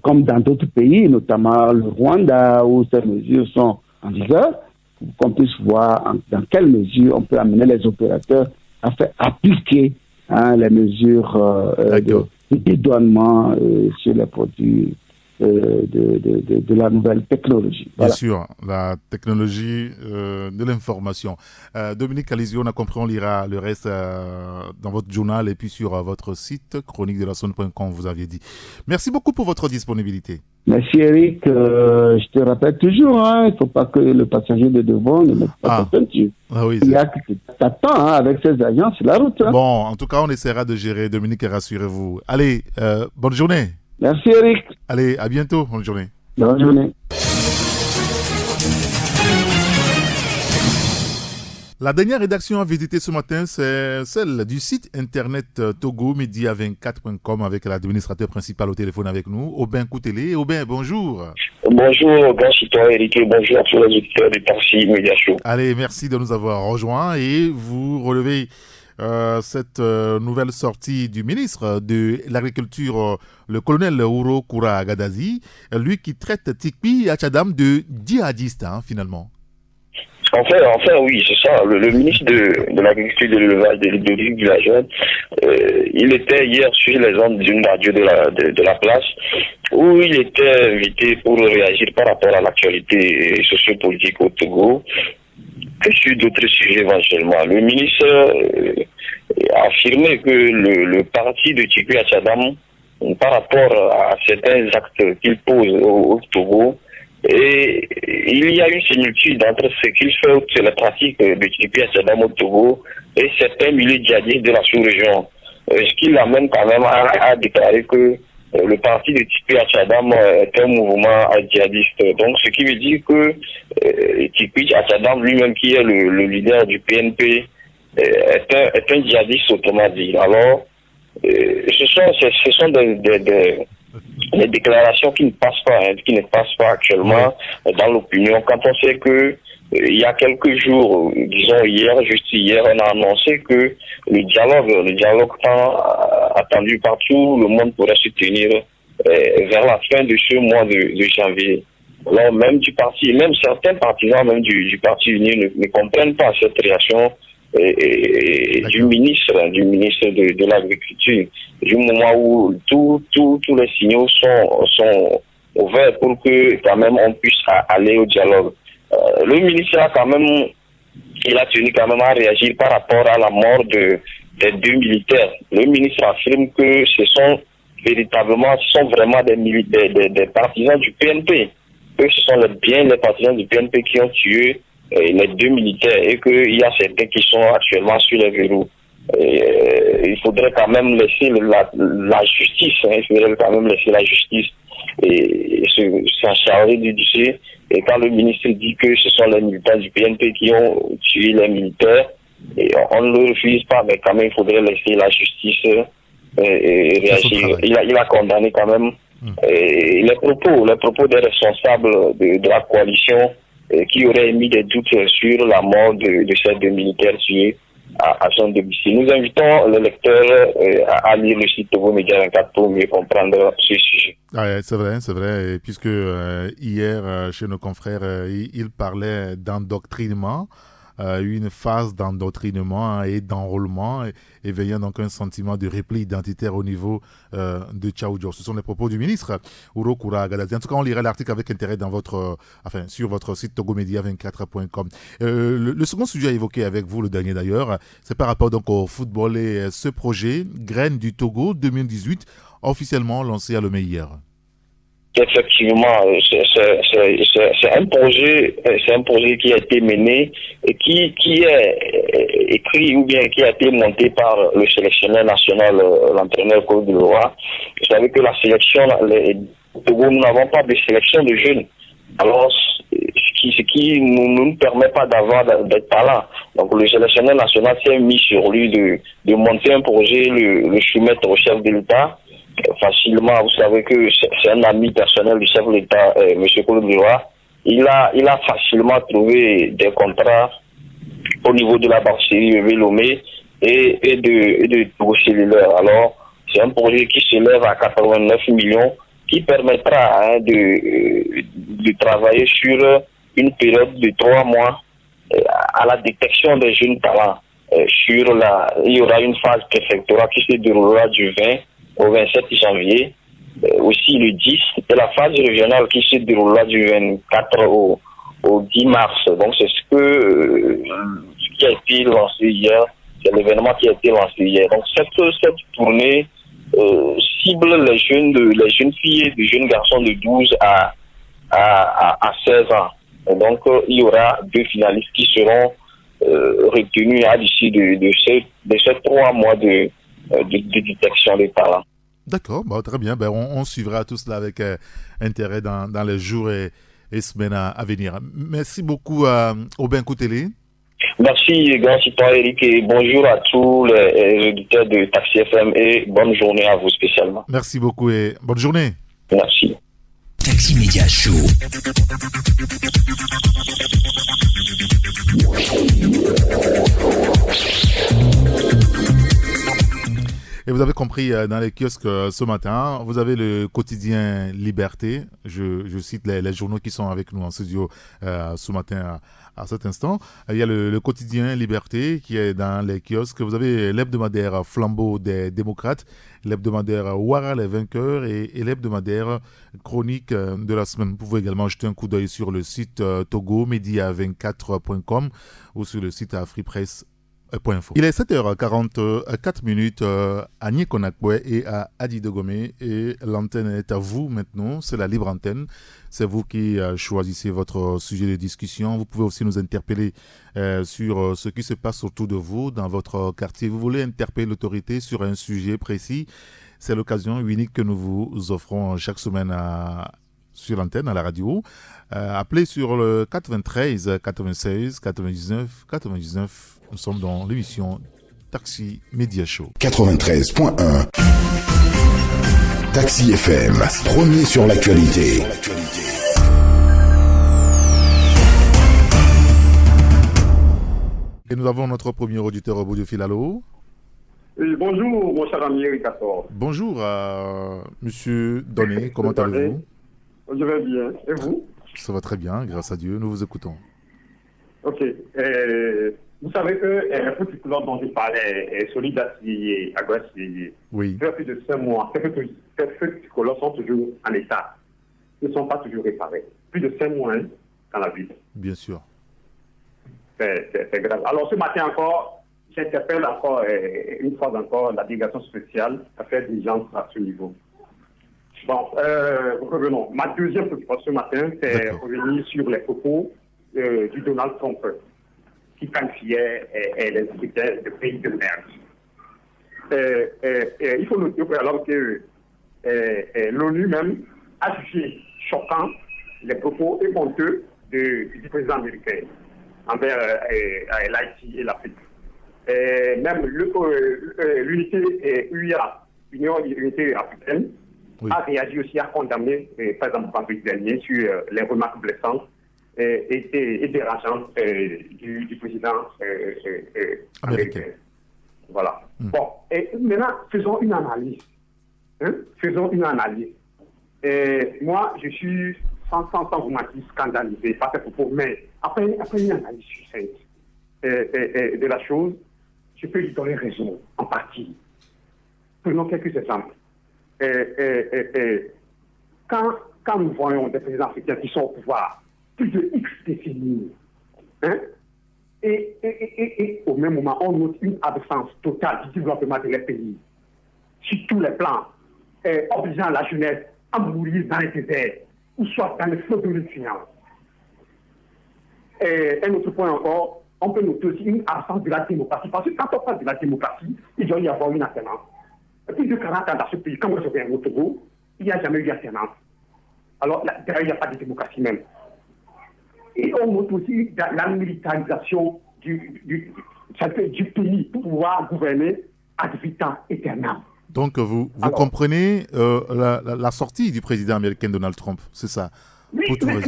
comme dans d'autres pays, notamment le Rwanda, où ces mesures sont en vigueur, pour qu'on puisse voir dans quelle mesure on peut amener les opérateurs à faire appliquer les mesures de dédouanement sur les produits de la nouvelle technologie. Voilà. Bien sûr, la technologie de l'information. Dominique Alizio, on a compris, on lira le reste dans votre journal et puis sur votre site chroniquedelaZone.com, vous aviez dit. Merci beaucoup pour votre disponibilité. Merci Eric. Je te rappelle toujours, il ne faut pas que le passager de devant ne mette pas sa ceinture. Il y a que t'attends avec ces agents sur la route. Bon, en tout cas, on essaiera de gérer, Dominique, et rassurez-vous. Allez, bonne journée. Merci Eric. Allez, à bientôt. Bonne journée. Bonne journée. La dernière rédaction à visiter ce matin, c'est celle du site internet togomedia24.com avec l'administrateur principal au téléphone avec nous, Aubin Koutélé. Aubin, bonjour. Bonjour, grand citoyen Eric, et bonjour à tous les auditeurs du Taxi Média Show. Allez, merci de nous avoir rejoints et vous relevez cette nouvelle sortie du ministre de l'Agriculture, le colonel Ouro Koura Gadazi, lui qui traite Tikpi Achadam de djihadiste, finalement. Enfin, oui, c'est ça. Le ministre de l'Agriculture, de l'Élevage, de l'Hydraulique villageoise, il était hier sur les ondes d'une radio de la place où il était invité pour réagir par rapport à l'actualité sociopolitique au Togo et sur d'autres sujets éventuellement. Le ministre a affirmé que le parti de Tikpi Achadam par rapport à certains actes qu'il pose au Togo. Et il y a une similitude entre ce qu'il fait sur la pratique de Tipeee Atchadam au Togo et certains milieux djihadistes de la sous-région. Ce qui l'amène quand même à déclarer que le parti de Tipeee Atchadam est un mouvement djihadiste. Donc ce qui veut dire que Tipeee Atchadam lui-même, qui est le leader du PNP, est un djihadiste autrement dit. Alors, ce sont des déclarations qui ne passent pas actuellement dans l'opinion. Quand on sait que il y a quelques jours, disons juste hier, on a annoncé que le dialogue tant attendu par tout le monde pourrait se tenir vers la fin de ce mois de janvier. Alors même certains partisans même du Parti uni ne comprennent pas cette réaction du ministre de l'Agriculture, du moment où tous les signaux sont ouverts pour que quand même on puisse aller au dialogue. Le ministre a tenu quand même à réagir par rapport à la mort des 2 militaires. Le ministre affirme que ce sont vraiment des partisans du PNP, que ce sont les partisans du PNP qui ont tué les 2 militaires et qu'il y a certains qui sont actuellement sur les verrous. Il faudrait quand même laisser la justice, il faudrait quand même laisser la justice et s'en charger du dossier. Et quand le ministre dit que ce sont les militants du PNP qui ont tué les militaires, et on ne le refuse pas, mais quand même il faudrait laisser la justice réagir. Il a condamné quand même les propos des responsables de la coalition qui auraient émis des doutes sur la mort de ces 2 militaires tués à son domicile. Nous invitons les lecteurs à lire le site Togo Média 24 pour mieux comprendre ce sujet. C'est vrai, et puisque hier, chez nos confrères, ils parlaient d'endoctrinement, une phase d'endoctrinement et d'enrôlement, éveillant donc un sentiment de repli identitaire au niveau de Tchaoudjo. Ce sont les propos du ministre Ouro Koura Agadazi. En tout cas, on lira l'article avec intérêt sur votre site togomedia24.com. Le second sujet à évoquer avec vous, le dernier d'ailleurs, c'est par rapport donc au football et ce projet Graines du Togo 2018, officiellement lancé à Lomé hier. Effectivement, c'est un projet qui a été mené et qui est écrit ou bien qui a été monté par le sélectionneur national, l'entraîneur Claude Leroy. Vous savez que la sélection, au Togo, nous n'avons pas de sélection de jeunes. Alors, ce qui ne nous permet pas d'avoir des talents. Donc, le sélectionneur national s'est mis sur lui de monter un projet, le soumettre au chef de l'État. Facilement, vous savez que c'est un ami personnel du chef de l'État, M. Claude Leroy. Il a facilement trouvé des contrats au niveau de la Barcerie Lomé et de Togo Cellulaire. Alors, c'est un projet qui s'élève à 89 millions qui permettra de travailler sur une période de 3 mois à la détection des jeunes talents. Il y aura une phase préfectorale qui se déroulera du 20 au 27 janvier, aussi le 10, et la phase régionale qui se déroulera du 24 au 10 mars. Donc c'est ce qui a été lancé hier, c'est l'événement qui a été lancé hier. Donc cette tournée cible les jeunes filles et les jeunes garçons de 12 à 16 ans. Et donc il y aura 2 finalistes qui seront retenus à l'issue de ces 3 mois de détection des talents. D'accord, très bien. On suivra tout cela avec intérêt dans les jours et semaines à venir. Merci beaucoup Aubin Koutélé. Merci, grand citoyen Eric, et bonjour à tous les auditeurs de Taxi FM et bonne journée à vous spécialement. Merci beaucoup et bonne journée. Merci. Taxi Média Show. Et vous avez compris dans les kiosques ce matin, vous avez le quotidien Liberté. Je cite les journaux qui sont avec nous en studio ce matin à cet instant. Il y a le quotidien Liberté qui est dans les kiosques. Vous avez l'hebdomadaire Flambeau des démocrates, l'hebdomadaire Ouara les vainqueurs et l'hebdomadaire Chronique de la semaine. Vous pouvez également jeter un coup d'œil sur le site togomedia24.com ou sur le site afripresse.com. Point info. Il est 7h44 à Nikonakwe et à Adidogomé et l'antenne est à vous maintenant, c'est la libre antenne. C'est vous qui choisissez votre sujet de discussion. Vous pouvez aussi nous interpeller sur ce qui se passe autour de vous, dans votre quartier. Vous voulez interpeller l'autorité sur un sujet précis. C'est l'occasion unique que nous vous offrons chaque semaine sur l'antenne, à la radio. Appelez sur le 93 96 99 99. Nous sommes dans l'émission Taxi Média Show. 93.1 Taxi FM, premier sur l'actualité. Et nous avons notre premier auditeur au bout du fil. Allô? Oui, bonjour, mon cher ami Eric Castor. Bonjour, monsieur Donné, comment allez-vous? Je vais bien, et vous? Ça va très bien, grâce à Dieu, nous vous écoutons. Ok, vous savez que un petit couleur dont je parlais est solide et agressif. Oui. Depuis plus de 5 mois, ces petits couleurs sont toujours en état, ne sont pas toujours réparés. Plus de 5 mois dans la ville. Bien sûr. C'est grave. Alors ce matin encore, j'interpelle encore, une fois encore, la délégation spéciale à faire diligence à ce niveau. Bon, revenons. Ma deuxième préoccupation ce matin, c'est revenir sur les propos du Donald Trump qui qualifiait les Africains de pays de merde. Il faut noter alors que l'ONU même a jugé choquant les propos éhonteux du président américain envers l'Haïti et l'Afrique. Même l'unité UIA, Union Unité Africaine, a réagi aussi à condamner, par exemple, vendredi dernier, sur les remarques blessantes et dérangeantes du président américain. Voilà. Bon, et maintenant, faisons une analyse. Faisons une analyse. Moi, je suis sans vous mentir, scandalisé par ces propos, mais après une analyse succincte de la chose, je peux lui donner raison, en partie. Prenons quelques exemples. Quand nous voyons des présidents africains qui sont au pouvoir plus de X décennies, et au même moment, on note une absence totale du développement de leur pays, sur tous les plans, obligeant la jeunesse à mourir dans les déserts, ou soit dans les flots de l'influence. Un autre point encore, on peut noter aussi une absence de la démocratie, parce que quand on parle de la démocratie, il doit y avoir une alternance. Plus de 40 ans dans ce pays, comme je viens au Togo, il n'y a jamais eu d'alternance. Alors, d'ailleurs, il n'y a pas de démocratie même. Et on note aussi la militarisation du pays pour pouvoir gouverner ad vitam aeternam. Donc, vous comprenez la sortie du président américain Donald Trump, c'est ça? Oui, mais vous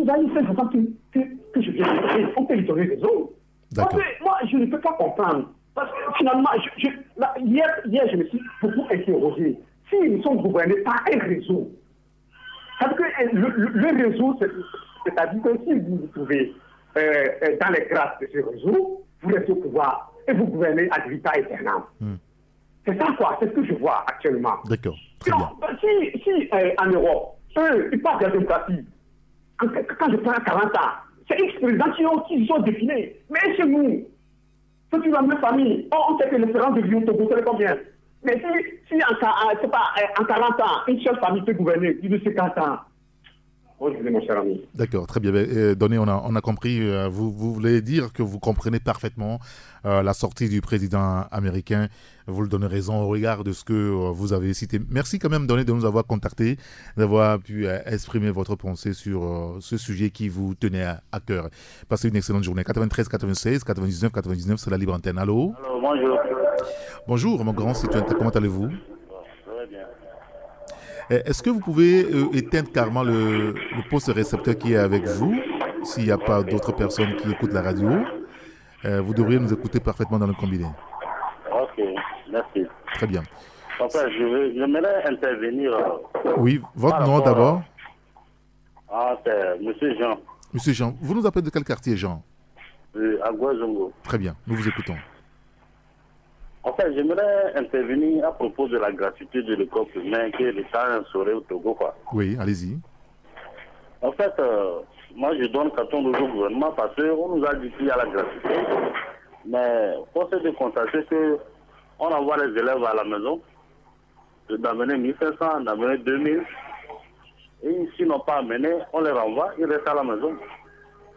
allez faire que je viens de dire, on peut lui donner raison. D'accord. Moi, je ne peux pas comprendre. Parce que finalement, hier, je me suis beaucoup interrogé. Si nous sommes gouvernés par un réseau, parce que le réseau, c'est-à-dire que si vous vous trouvez dans les grâces de ce réseau, vous restez au pouvoir et vous gouvernez ad vitam aeternam. C'est ça, quoi. C'est ce que je vois actuellement. D'accord. Très bien. Si en Europe, eux, ils parlent de la démocratie, quand je prends 40 ans, c'est X-présidents qui ont défilé. Mais chez nous, c'est une même famille. On sait que l'espérance de vie au Togo, c'est combien? Mais si en 40 ans, une seule famille peut gouverner plus de 50 ans, oh, je dis mon cher ami. D'accord, très bien. Donné, on a compris. Vous voulez dire que vous comprenez parfaitement la sortie du président américain. Vous le donnez raison au regard de ce que vous avez cité. Merci quand même, Donné, de nous avoir contactés, d'avoir pu exprimer votre pensée sur ce sujet qui vous tenait à cœur. Passez une excellente journée. 93 96 99 99, c'est la libre antenne. Allô? Allô, bonjour. Bonjour, mon grand citoyen. Comment allez-vous? Très bien. Est-ce que vous pouvez éteindre carrément le poste récepteur qui est avec vous, s'il n'y a pas d'autres personnes qui écoutent la radio? Vous devriez nous écouter parfaitement dans le combiné. Ok, merci. Très bien. Enfin, j'aimerais intervenir. Oui, votre nom d'abord? C'est Monsieur Jean. Monsieur Jean, vous nous appelez de quel quartier, Jean? À Guazongo. Très bien, nous vous écoutons. En fait, j'aimerais intervenir à propos de la gratuité de l'école primaire que l'État a instaurée au Togo, quoi. Oui, allez-y. En fait, moi je donne carton rouge au gouvernement parce qu'on nous a dit qu'il y a la gratuité. Mais force est de constater qu'on envoie les élèves à la maison, d'amener 1500, d'amener 2000. Et s'ils n'ont pas amené, on les renvoie, ils restent à la maison.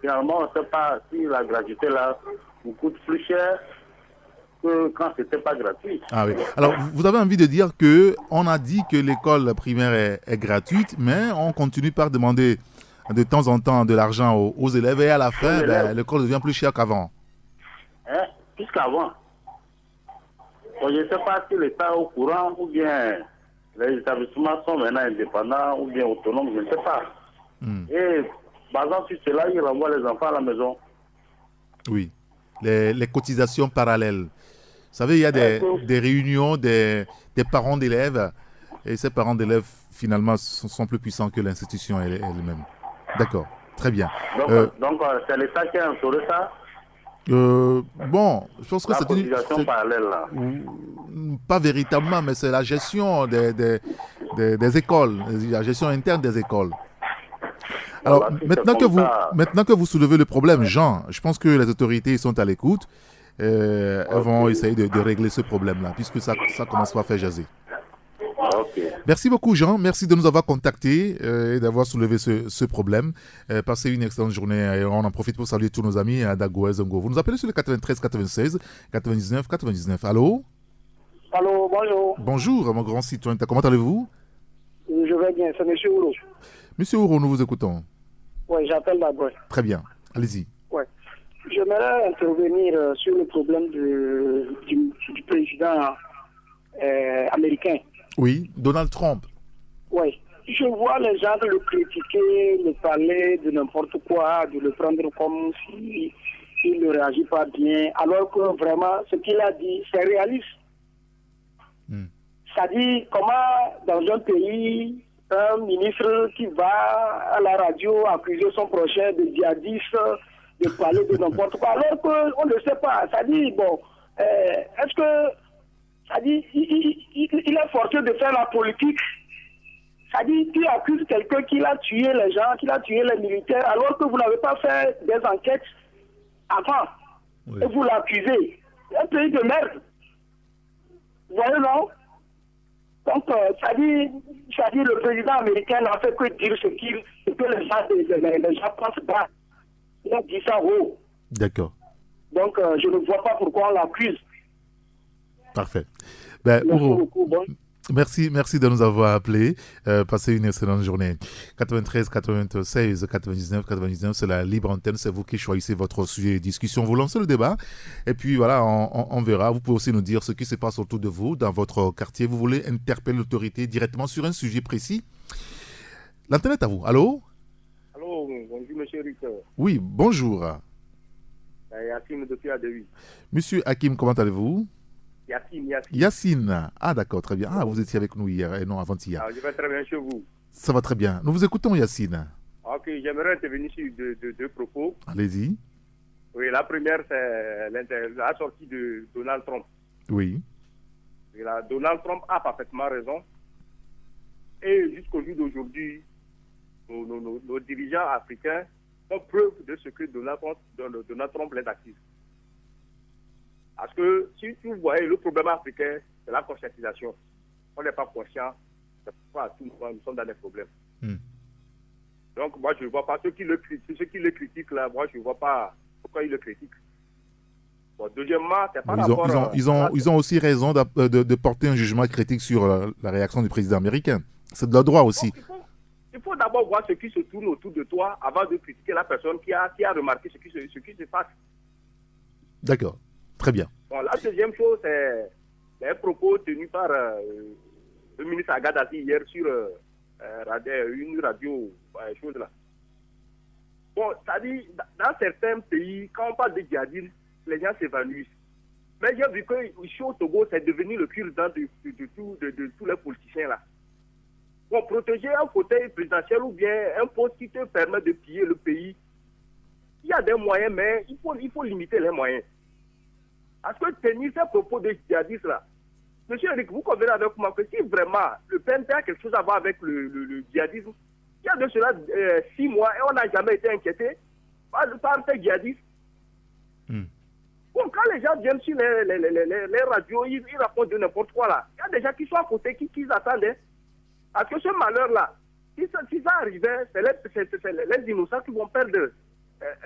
Finalement, on ne sait pas si la gratuité là nous coûte plus cher que quand ce n'était pas gratuit. Ah oui. Alors, vous avez envie de dire qu'on a dit que l'école primaire est gratuite, mais on continue par demander de temps en temps de l'argent aux élèves et à la fin, l'école devient plus chère qu'avant. Hein? Plus qu'avant. Bon, je ne sais pas si l'État est au courant ou bien les établissements sont maintenant indépendants ou bien autonomes, je ne sais pas. Et basant sur cela, ils renvoient les enfants à la maison. Oui, les cotisations parallèles. Vous savez, il y a des réunions des parents d'élèves et ces parents d'élèves, finalement, sont plus puissants que l'institution elle-même. D'accord, très bien. Donc c'est l'État qui a instauré ça? Bon, je pense que c'est une cotisation parallèle là. Pas véritablement, mais c'est la gestion des écoles, la gestion interne des écoles. Alors, maintenant que vous soulevez le problème, Jean, je pense que les autorités sont à l'écoute. Elles vont essayer de régler ce problème-là, puisque ça commence à faire jaser. Merci beaucoup, Jean. Merci de nous avoir contactés et d'avoir soulevé ce problème. Passez une excellente journée et on en profite pour saluer tous nos amis à Dago et Zongo. Vous nous appelez sur le 93 96 99 99. Allô? Allô, bonjour. Bonjour, mon grand citoyen. Comment allez-vous? Je vais bien, c'est M. Ouro. Monsieur Ouro, nous vous écoutons. Oui, j'appelle Dago. Très bien, allez-y. Oui. J'aimerais intervenir sur le problème du président américain. Oui, Donald Trump. Oui. Je vois les gens le critiquer, le parler de n'importe quoi, de le prendre comme s'il ne réagit pas bien, alors que vraiment, ce qu'il a dit, c'est réaliste. Ça dit comment, dans un pays, un ministre qui va à la radio accuser son prochain de djihadiste, de parler de n'importe quoi, alors qu'on ne le sait pas. Ça dit, bon, est-ce que ça dit, il est forcé de faire la politique. Ça dit, qui accuse quelqu'un qui a tué les gens, qui a tué les militaires, alors que vous n'avez pas fait des enquêtes avant. Oui. Et vous l'accusez. Un pays de merde. Vous voyez, non? Donc, ça dit, le président américain n'a fait que dire ce que les gens pensent pas. Il a dit ça haut. D'accord. Donc, je ne vois pas pourquoi on l'accuse. Parfait. Merci de nous avoir appelés. Passez une excellente journée. 93 96 99 99, c'est la libre antenne. C'est vous qui choisissez votre sujet de discussion. Vous lancez le débat et puis voilà, on verra. Vous pouvez aussi nous dire ce qui se passe autour de vous, dans votre quartier. Vous voulez interpeller l'autorité directement sur un sujet précis. L'antenne est à vous. Allô? Allô, bonjour monsieur Rick. Oui, bonjour. Hakim depuis ADU. Monsieur Hakim, comment allez-vous? Yacine. Ah d'accord, très bien. Ah, vous étiez avec nous hier et non avant-hier. Je vais très bien chez vous. Ça va très bien. Nous vous écoutons, Yacine. Ok, j'aimerais intervenir sur deux propos. Allez-y. Oui, la première, c'est la sortie de Donald Trump. Oui. Et là, Donald Trump a parfaitement raison. Et jusqu'au jour d'aujourd'hui, nos dirigeants africains font preuve de ce que Donald Trump les accuse. Parce que si vous voyez le problème africain, c'est la conscientisation. On n'est pas conscient, c'est pourquoi tout le monde, nous sommes dans des problèmes. Donc moi je ne vois pas ceux qui le critiquent là, moi je ne vois pas pourquoi ils le critiquent. Bon, deuxièmement, c'est pas ils ont aussi raison de porter un jugement critique sur la réaction du président américain. C'est de leur droit aussi. Donc, il faut d'abord voir ce qui se tourne autour de toi avant de critiquer la personne qui a remarqué ce qui se passe. D'accord. Très bien. Bon, la deuxième chose, c'est un propos tenu par le ministre Agadati hier sur une radio, chose là. Bon, ça dit, dans certains pays, quand on parle de djihadisme, les gens s'évanouissent. Mais j'ai vu que ici au Togo, c'est devenu le cure-dent de tous les politiciens là. Bon, protéger un fauteuil présidentiel ou bien un poste qui te permet de piller le pays, il y a des moyens, mais il faut limiter les moyens. Parce que tenir ces propos de djihadistes là, monsieur Eric, vous convenez avec moi que si vraiment le PNP a quelque chose à voir avec le djihadisme, Il y a de cela 6 mois et on n'a jamais été inquiété par ces djihadistes. Bon, quand les gens viennent sur les radios, ils racontent de n'importe quoi là. Il y a des gens qui sont à côté, qui attendent. Parce que ce malheur-là, si ça arrivait, c'est les innocents qui vont perdre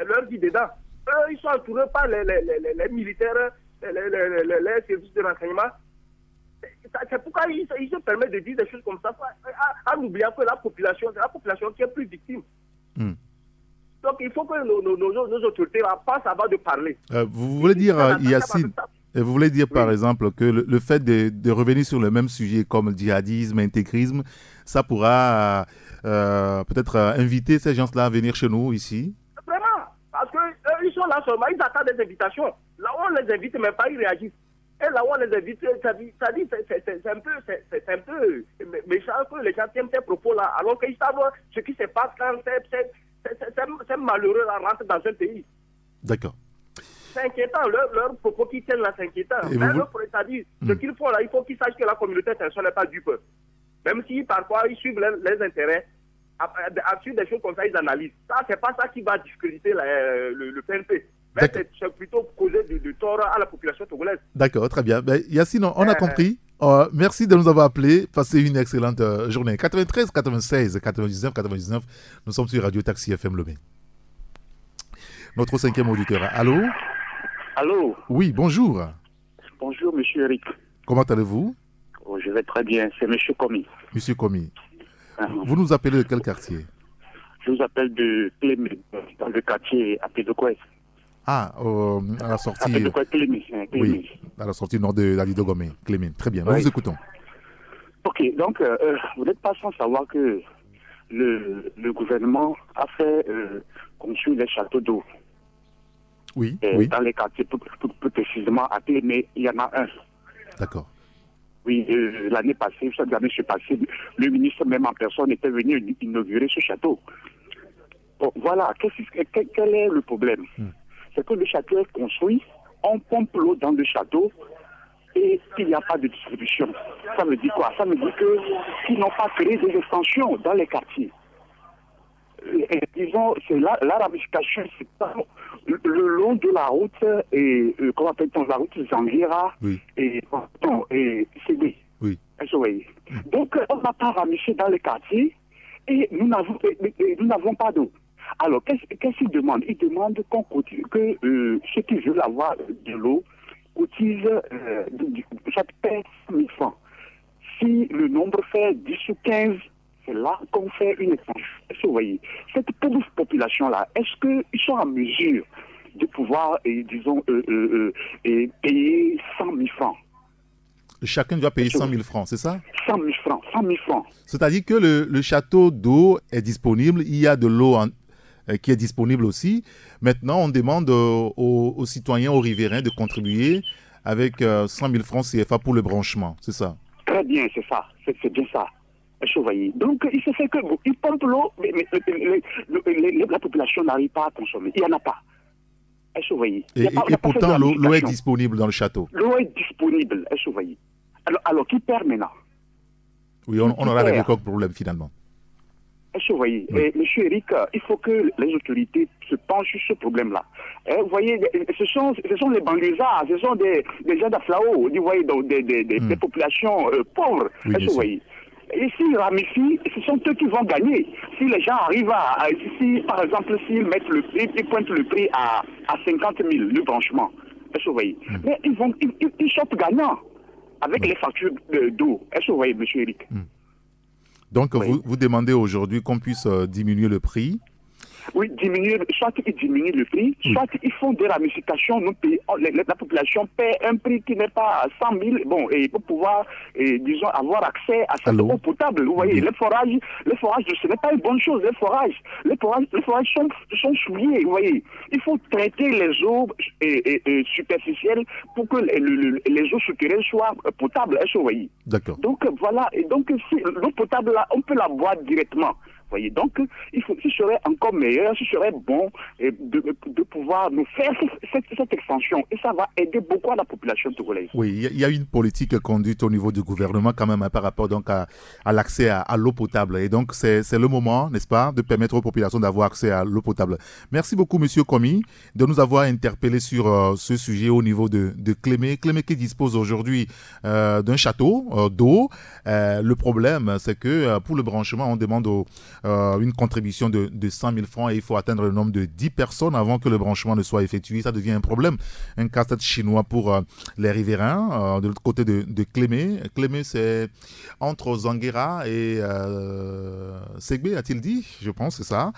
leur vie dedans. Eux, ils sont entourés par les militaires, les services de renseignement. C'est pourquoi ils se permettent de dire des choses comme ça, en oubliant que la population, c'est la population qui est plus victime. Donc il faut que nos autorités passent avant de parler. Vous voulez dire, Yacine, vous voulez dire par exemple que le fait de revenir sur le même sujet comme le djihadisme, l'intégrisme, ça pourra peut-être inviter ces gens-là à venir chez nous ici? Vraiment, parce qu'ils sont là seulement, ils attendent des invitations. Là où on les invite, même pas, ils réagissent. Et là où on les invite, ça dit c'est un peu méchant que les gens tiennent ces propos-là, alors qu'ils savent ce qui se passe quand c'est malheureux à rentrer dans un pays. D'accord. C'est inquiétant, leurs propos qu'ils tiennent là, c'est inquiétant. C'est-à-dire, ce qu'ils font là, il faut qu'ils sachent que la communauté internationale n'est pas dupe. Même si parfois ils suivent les intérêts, sur des choses comme ça, ils analysent. Ça, c'est pas ça qui va discréditer le PNP. Mais c'est plutôt causer de tort à la population togolaise. D'accord, très bien. Yacine, on a compris. Merci de nous avoir appelés. Passez une excellente journée. 93, 96, 99, 99. Nous sommes sur Radio Taxi FM Lomé. Notre 5e auditeur. Allô? Allô? Oui, bonjour. Bonjour, monsieur Eric. Comment allez-vous? Oh, je vais très bien. C'est monsieur Komi. Monsieur Komi. Vous nous appelez de quel quartier? Je vous appelle de Clémy, dans le quartier à Pédokouès. Ah, à la sortie. Oui, à la sortie nord de la ville de Gomé. Clémy. Très bien. Nous vous écoutons. Ok, donc vous n'êtes pas sans savoir que le gouvernement a fait construire des châteaux d'eau. Oui. Dans les quartiers, plus précisément à Clémy, il y en a un. D'accord. Oui, l'année passée, le ministre même en personne était venu inaugurer ce château. Bon, voilà, quel est le problème? C'est que le château est construit, on pompe l'eau dans le château et il n'y a pas de distribution. Ça veut dire quoi? Ça veut dire qu'ils n'ont pas créé des extensions dans les quartiers. Et disons, c'est la ramification, c'est pas le long de la route, et comment appelle-t-on la route Zanguera et CD. Oui. Donc, on n'a pas ramifié dans les quartiers et nous n'avons pas d'eau. Alors, qu'est-ce qu'ils demandent? Ils demandent qu'on cotise, que ceux qui veulent avoir de l'eau cotisent, ça paie 1 000 francs. Si le nombre fait 10 ou 15, c'est là qu'on fait une extension. Est-ce que vous voyez? Cette pauvre population-là, est-ce qu'ils sont en mesure de pouvoir, disons, payer 100 000 francs? Chacun doit payer 100 000 francs, c'est ça? 100 000 francs, 100 000 francs. C'est-à-dire que le château d'eau est disponible, il y a de l'eau qui est disponible aussi. Maintenant, on demande aux citoyens, aux riverains de contribuer avec 100 000 francs CFA pour le branchement, c'est ça? Très bien, c'est ça, c'est bien ça. Vous voyez. Donc, il se fait qu'ils pompent l'eau, mais la population n'arrive pas à consommer. Il n'y en a pas. Vous voyez. Et pourtant, l'eau est disponible dans le château. L'eau est disponible, vous voyez. Alors, qui perd maintenant? Oui, on aura réglé le problème finalement. Vous voyez, monsieur Eric, il faut que les autorités se penchent sur ce problème-là. Vous voyez, ce sont les banlieusards, ce sont des gens d'Aflao, vous voyez, des populations pauvres. Vous voyez. Et s'ils ramifient, ce sont eux qui vont gagner. Si les gens arrivent par exemple, s'ils mettent le prix, ils pointent le prix à 50 000, le branchement. Vous voyez. Mais ils sortent gagnants avec les factures d'eau. Est-ce que vous voyez, monsieur Eric? Donc, vous demandez aujourd'hui qu'on puisse diminuer le prix? Oui, soit ils diminuent le prix, soit ils font des ramifications. La population paie un prix qui n'est pas 100 000, bon, et pour pouvoir, disons, avoir accès à cette eau potable. Vous voyez, les forages, ce n'est pas une bonne chose. Les forages sont souillés, vous voyez. Il faut traiter les eaux superficielles pour que les eaux souterraines soient potables, vous voyez. D'accord. Donc, voilà, et donc, si l'eau potable, là, on peut la boire directement. Voyez, donc, ce serait encore meilleur, ce serait bon de pouvoir nous faire cette extension. Et ça va aider beaucoup à la population togolaise. Oui, il y a une politique conduite au niveau du gouvernement quand même par rapport donc à l'accès à l'eau potable. Et donc, c'est le moment, n'est-ce pas, de permettre aux populations d'avoir accès à l'eau potable. Merci beaucoup, Monsieur Komi, de nous avoir interpellés sur ce sujet au niveau de Clémé. Clémé qui dispose aujourd'hui d'un château d'eau. Le problème, c'est que pour le branchement, on demande une contribution de 100 000 francs et il faut atteindre le nombre de 10 personnes avant que le branchement ne soit effectué. Ça devient un problème, un casse-tête chinois pour les riverains. De l'autre côté de Clémé. Clémé, c'est entre Zanguera et Segbe, a-t-il dit? Je pense, c'est ça.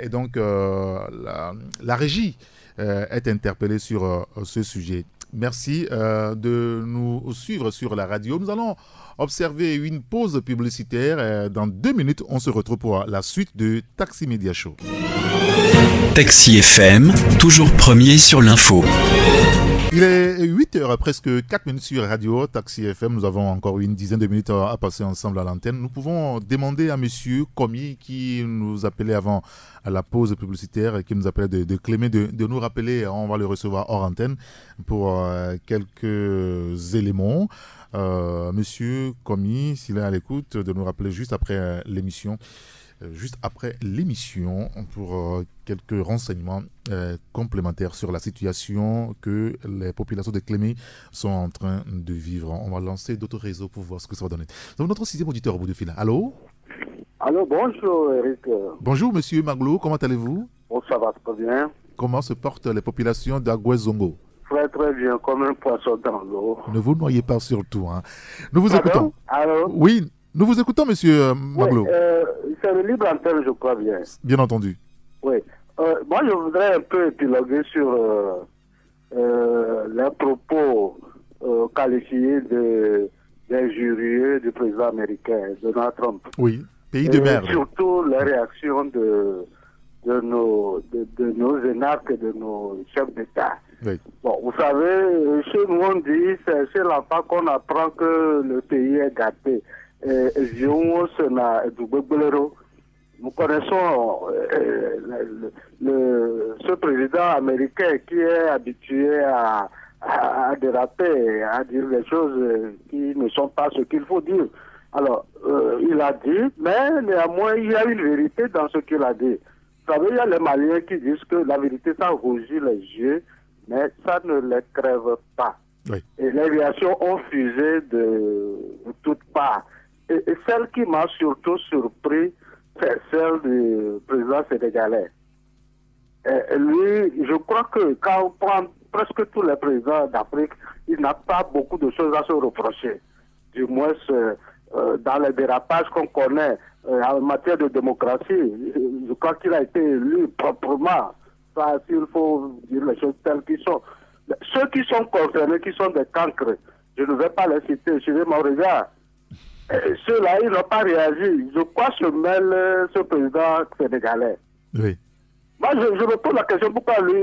Et donc, la régie est interpellée sur ce sujet. Merci de nous suivre sur la radio. Nous allons observer une pause publicitaire. Dans 2 minutes, on se retrouve pour la suite de Taxi Media Show. Taxi FM, toujours premier sur l'info. Il est 8h, presque 4 minutes sur Radio Taxi FM. Nous avons encore une dizaine de minutes à passer ensemble à l'antenne. Nous pouvons demander à Monsieur Komi, qui nous appelait avant à la pause publicitaire, qui nous appelait de Clémé, de nous rappeler. On va le recevoir hors antenne pour quelques éléments. Monsieur Komi, s'il est à l'écoute, de nous rappeler juste après l'émission. Pour quelques renseignements complémentaires sur la situation que les populations de Clémé sont en train de vivre. On va lancer d'autres réseaux pour voir ce que ça va donner. Nous avons notre 6e auditeur au bout du fil. Allô? Allô, bonjour Eric. Bonjour Monsieur Maglo, comment allez-vous? Oh, ça va très bien. Comment se portent les populations d'Aguezongo? Très très bien, comme un poisson dans l'eau. Ne vous noyez pas surtout. Nous vous écoutons. Allô? Oui, nous vous écoutons Monsieur Maglo. Oui, c'est le libre antenne, je crois bien. Bien entendu. Oui. Moi, je voudrais un peu épiloguer sur les propos qualifiés d'injurieux du président américain, Donald Trump. Oui, pays de merde. Surtout les réactions de nos énarques et de nos chefs d'État. Oui. Bon, vous savez, chez nous on dit, c'est chez l'enfant qu'on apprend que le pays est gâté. Nous connaissons ce président américain qui est habitué à déraper, à dire des choses qui ne sont pas ce qu'il faut dire. Alors, il a dit, mais néanmoins, il y a une vérité dans ce qu'il a dit. Vous savez, il y a les Maliens qui disent que la vérité, ça rougit les yeux, mais ça ne les crève pas. Oui. Et les réactions ont fusé de toutes parts. Et celle qui m'a surtout surpris, c'est celle du président sénégalais. Lui, je crois que quand on prend presque tous les présidents d'Afrique, il n'a pas beaucoup de choses à se reprocher. Du moins, dans les dérapages qu'on connaît en matière de démocratie, je crois qu'il a été élu proprement. Ça, s'il faut dire les choses telles qu'elles sont. Ceux qui sont concernés, qui sont des cancres, je ne vais pas les citer, je vais m'en regarder. Ceux-là, ils n'ont pas réagi. Je crois se mêle ce président sénégalais. Oui. Moi, je me pose la question, pourquoi lui,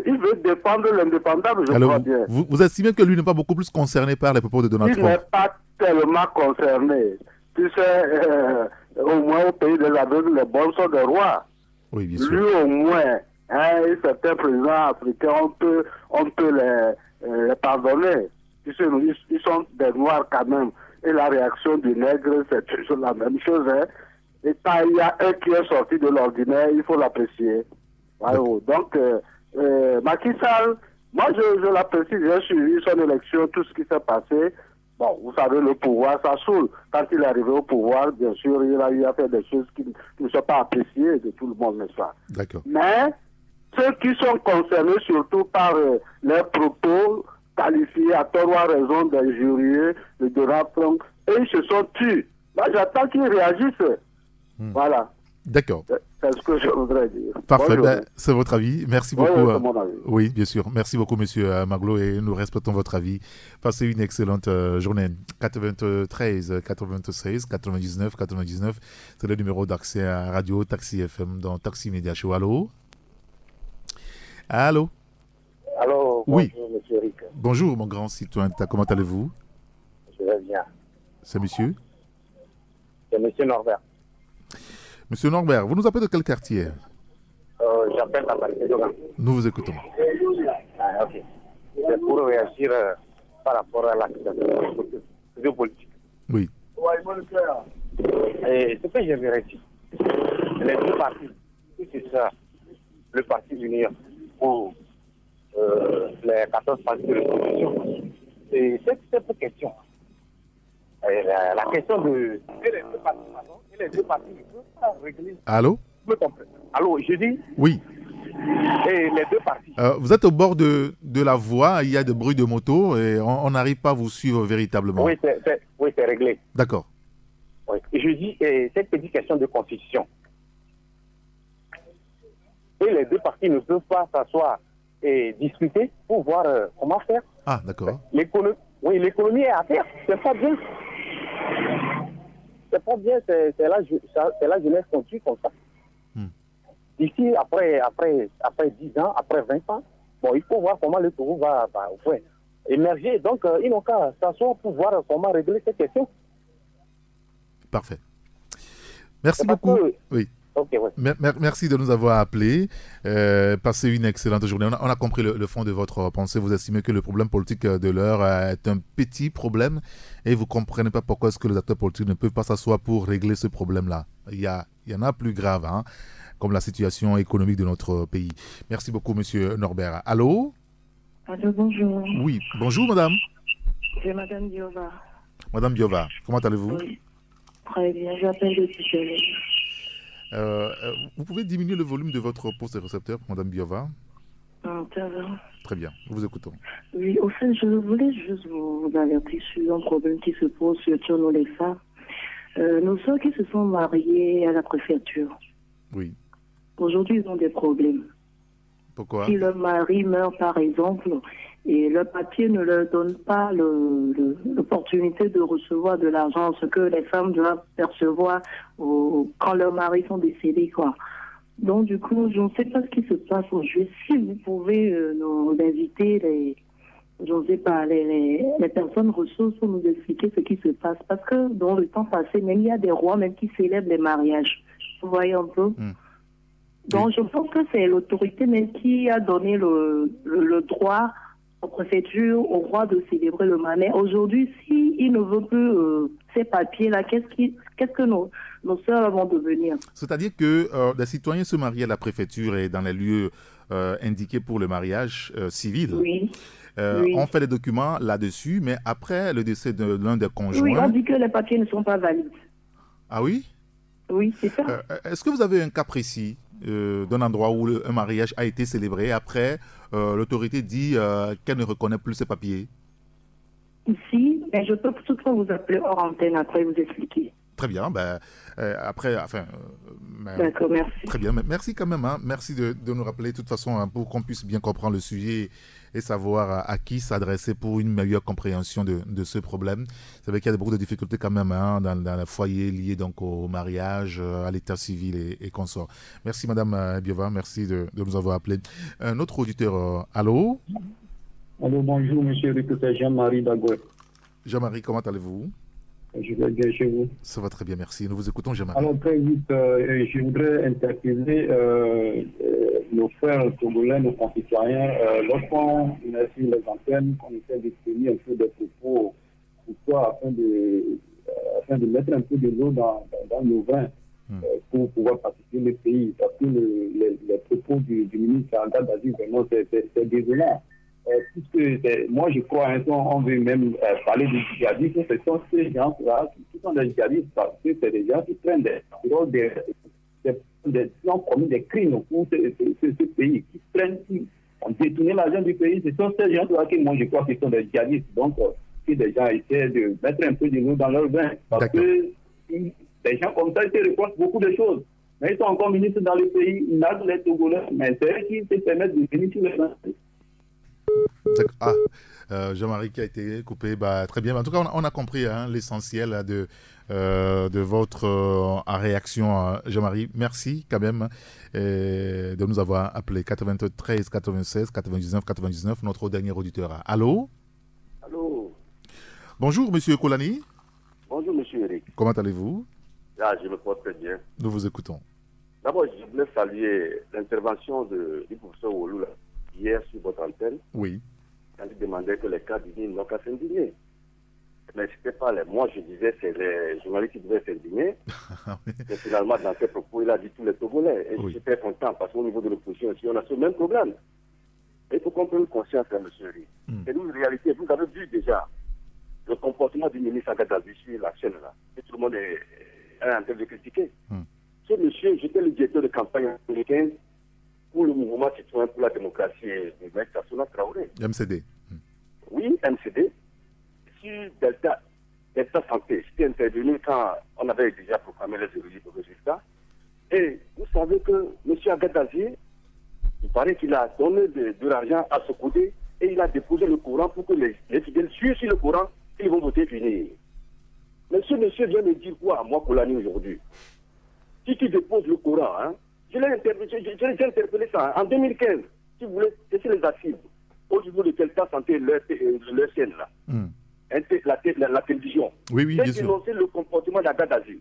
il veut défendre l'indépendable, je crois bien. Vous estimez que lui n'est pas beaucoup plus concerné par les propos de Donald Trump? Il n'est pas tellement concerné. Tu sais, au moins au pays des aveugles, les bons sont des rois. Oui, bien sûr. Lui, au moins, certains présidents africains, on peut les pardonner. Tu sais, ils sont des noirs quand même. Et la réaction du nègre, c'est toujours la même chose. Et quand il y a un qui est sorti de l'ordinaire, il faut l'apprécier. Voilà. Donc, Macky Sall, moi je l'apprécie, j'ai suivi son élection, tout ce qui s'est passé. Bon, vous savez, le pouvoir, ça saoule. Quand il est arrivé au pouvoir, bien sûr, il a eu à faire des choses qui ne sont pas appréciées de tout le monde, n'est-ce pas? D'accord. Mais ceux qui sont concernés surtout par les propos qualifiés à tort ou à raison d'injurieux de Donald Trump, et ils se sont tus. Là, j'attends qu'ils réagissent. Voilà. D'accord. C'est ce que je voudrais dire. Parfait, c'est votre avis. Merci beaucoup. Oui, c'est mon avis. Oui, bien sûr. Merci beaucoup, monsieur Maglo, et nous respectons votre avis. Passez une excellente journée. 93, 96, 99, 99, c'est le numéro d'accès à Radio Taxi FM dans Taxi Media Show. Allô? Allô? Allô, oui. Bonjour, monsieur Eric. Bonjour, mon grand citoyen. Comment allez-vous? Je vais bien. C'est monsieur? C'est monsieur Norbert. Monsieur Norbert, vous nous appelez de quel quartier? J'appelle à partir de Nous vous écoutons. Ok. C'est pour réagir par rapport à la situation politique. Oui. Et ce que je verrais dire, les deux partis, si c'est ça, le parti d'Union ou les 14 partis de l'opposition, c'est cette question. La question de les deux partis ne peuvent pas régler. Allô? Allô, je dis? Oui. Et les deux partis. Vous êtes au bord de la voie, il y a des bruits de moto et on n'arrive pas à vous suivre véritablement. Oui, c'est réglé. D'accord. Oui. Et je dis, cette petite question de constitution. Et les deux partis ne peuvent pas s'asseoir et discuter pour voir comment faire. Ah, d'accord. L'économie est à faire. C'est pas bien. C'est pas bien, c'est la jeunesse qu'on tue comme ça. Ici, après 10 ans, après 20 ans, bon, il faut voir comment le Togo va émerger. Donc, ils n'ont qu'à s'asseoir pour voir comment régler cette question. Parfait. Merci beaucoup. Oui. Okay, ouais. Merci de nous avoir appelés. Passez une excellente journée. On a compris le fond de votre pensée. Vous estimez que le problème politique de l'heure est un petit problème et vous ne comprenez pas pourquoi est-ce que les acteurs politiques ne peuvent pas s'asseoir pour régler ce problème-là. Il y en a plus grave, hein, comme la situation économique de notre pays. Merci beaucoup, Monsieur Norbert. Allô? Allô, bonjour. Oui, bonjour, madame. C'est Madame Biova. Madame Biova, comment allez-vous? Oui. Très bien, j'appelle de Tichelé. Vous pouvez diminuer le volume de votre poste récepteur, Madame Biova? Très bien, nous vous écoutons. Oui, au fait, je voulais juste vous avertir sur un problème qui se pose surtout nous les femmes. Nos soeurs qui se sont mariées à la préfecture. Oui. Aujourd'hui, ils ont des problèmes. Pourquoi? Si leur mari meurt, par exemple, et le papier ne leur donne pas l'opportunité de recevoir de l'argent, ce que les femmes doivent percevoir quand leurs maris sont décédés, quoi. Donc, du coup, je ne sais pas ce qui se passe aujourd'hui. Si vous pouvez nous inviter, les personnes ressources pour nous expliquer ce qui se passe. Parce que dans le temps passé, même il y a des rois même qui célèbrent les mariages. Vous voyez un peu? Donc, je pense que c'est l'autorité même qui a donné le droit aux préfectures, au roi de célébrer le mariage. Aujourd'hui, s'il ne veut plus ces papiers-là, qu'est-ce que nos sœurs vont devenir? C'est-à-dire que les citoyens se marient à la préfecture et dans les lieux indiqués pour le mariage civil. Oui. On fait des documents là-dessus, mais après le décès de l'un des conjoints... Oui, on dit que les papiers ne sont pas valides. Ah oui? Oui, c'est ça. Est-ce que vous avez un cas précis d'un endroit où un mariage a été célébré, après l'autorité dit qu'elle ne reconnaît plus ses papiers? Ici, mais je peux toutefois vous appeler hors antenne après vous expliquer. Très bien, après, d'accord, merci. Très bien, merci quand même, hein, merci de nous rappeler de toute façon hein, pour qu'on puisse bien comprendre le sujet et savoir à qui s'adresser pour une meilleure compréhension de ce problème. C'est vrai qu'il y a beaucoup de difficultés quand même hein, dans les foyers liés donc au mariage, à l'état civil et consorts. Merci Madame Biova, merci de nous avoir appelé. Un autre auditeur, allô? Allô, bonjour Monsieur Rick, c'est Jean-Marie Dagoué. Jean-Marie, comment allez-vous? Je vais bien chez vous. Ça va très bien, merci. Nous vous écoutons, Jean-Marie. Alors, très vite, je voudrais interpeller nos frères togolais, nos concitoyens. Lorsqu'on est sur les antennes, on essaie de tenir un peu des propos, pourquoi, afin de mettre un peu de l'eau dans nos vins pour pouvoir pacifier le pays. Parce que les propos du ministre Agadou a dit vraiment, c'est désolant. Puisque moi je crois on veut même parler de djihadistes, ce sont ces gens-là qui sont des djihadistes parce que c'est des gens qui prennent qui ont commis des crimes pour ce pays, qui ont détourné l'argent du pays. Ce sont ces gens-là qui moi je crois qu'ils sont des djihadistes. Donc si des gens essaient de mettre un peu de l'eau dans leur vin, parce que des gens comme ça ils se reprochent beaucoup de choses. Mais ils sont encore ministres dans le pays, ils nagent les Togolais, mais c'est eux qui se permettent de venir sur les gens. Jean-Marie qui a été coupé, très bien. En tout cas, on a compris hein, l'essentiel de votre réaction, Jean-Marie. Merci quand même de nous avoir appelé 93 96 99 99, notre dernier auditeur. Allô? Allô? Bonjour, Monsieur Kolani. Bonjour, Monsieur Eric. Comment allez-vous? Ah, je me porte très bien. Nous vous écoutons. D'abord, je voulais saluer l'intervention du professeur Ouloula hier sur votre antenne. Oui. Quand il demandait que les cas d'indigner n'ont qu'à s'indigner. Mais c'était pas moi, je disais, c'est les journalistes qui devaient s'indigner. Et finalement, dans ses propos, il a dit tous les Togolais. Et je suis très content parce qu'au niveau de l'opposition aussi, on a ce même problème. Et il faut qu'on prenne conscience, hein, monsieur Ri. C'est une réalité. Vous avez vu déjà le comportement du ministre Agaddafi sur la chaîne là. Et tout le monde est en train de critiquer. Ce monsieur, j'étais le directeur de campagne en 2015 pour le mouvement citoyen pour la démocratie de M. Sassona Traoré. MCD. Oui, MCD. Sur Delta Santé, j'étais intervenu quand on avait déjà proclamé les résultats. Et vous savez que M. Agaddafi, il paraît qu'il a donné de l'argent à ce côté et il a déposé le Coran pour que les fidèles suivent sur le Coran et ils vont voter fini. Mais ce monsieur vient me dire quoi à moi, Kolani, aujourd'hui? Si tu déposes le Coran, hein, je l'ai interpellé ça en 2015. Si vous voulez, c'est les assises au niveau de Delta Santé, leur scène là. La télévision. Oui, bien sûr. J'ai dénoncé le comportement d'Agaddafi,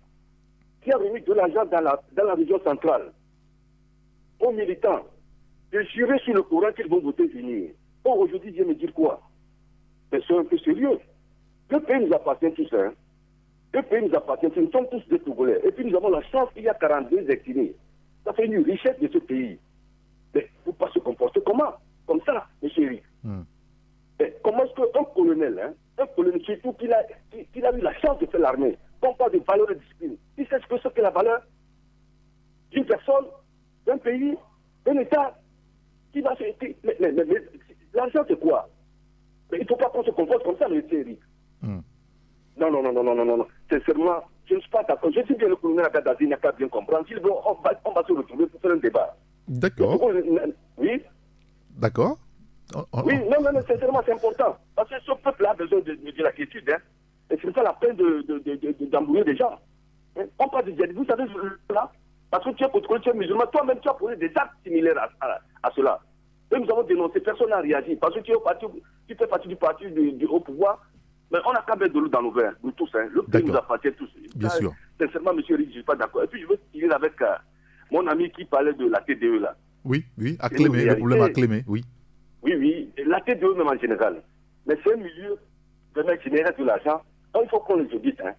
qui a remis de l'argent dans la région centrale aux militants de jurer sur le Coran qu'ils vont voter venir. Or, aujourd'hui, Dieu me dire quoi? Mais c'est un peu sérieux. Le pays nous appartient tous, hein. Le pays nous appartient, nous sommes tous des Togolais. Et puis nous avons la chance qu'il y a 42 ethnies. Ça fait une richesse de ce pays. Mais il ne faut pas se comporter comme ça, monsieur Eric. Comment est-ce qu'un colonel, hein, surtout qu'il a eu la chance de faire l'armée, qu'on parle de valeur et de discipline, il sait ce qu'est la valeur d'une personne, d'un pays, d'un État qui va se... Mais l'argent, c'est quoi? Mais il ne faut pas qu'on se comporte comme ça, monsieur Eric. Non. Sincèrement, je ne suis pas d'accord. Je sais que le colonel Agaddafi n'a qu'à bien comprendre. S'il veut, on va se retrouver pour faire un débat. D'accord. Oui. D'accord. Oui, non, sincèrement, c'est important. Parce que ce peuple a besoin de la quiétude. Hein. Et c'est pas la peine d'embrouiller des gens. Hein. On parle de djihadisme. Vous savez, là, parce que tu es musulman, toi-même, tu as posé des actes similaires à cela. Et nous avons dénoncé, personne n'a réagi. Parce que tu fais partie du parti du haut pouvoir. Mais on a qu'à mettre de l'eau dans nos verres, nous tous. Hein. Le pays nous appartient tous. Bien sûr. Sincèrement, monsieur Rick, je ne suis pas d'accord. Et puis, je veux finir avec mon ami qui parlait de la TDE, là. Oui, à Clémé, le problème à Clémé, oui. Oui, et la TDE même en général. Mais c'est un milieu qui génère de l'argent. Il faut qu'on les audite. Hein.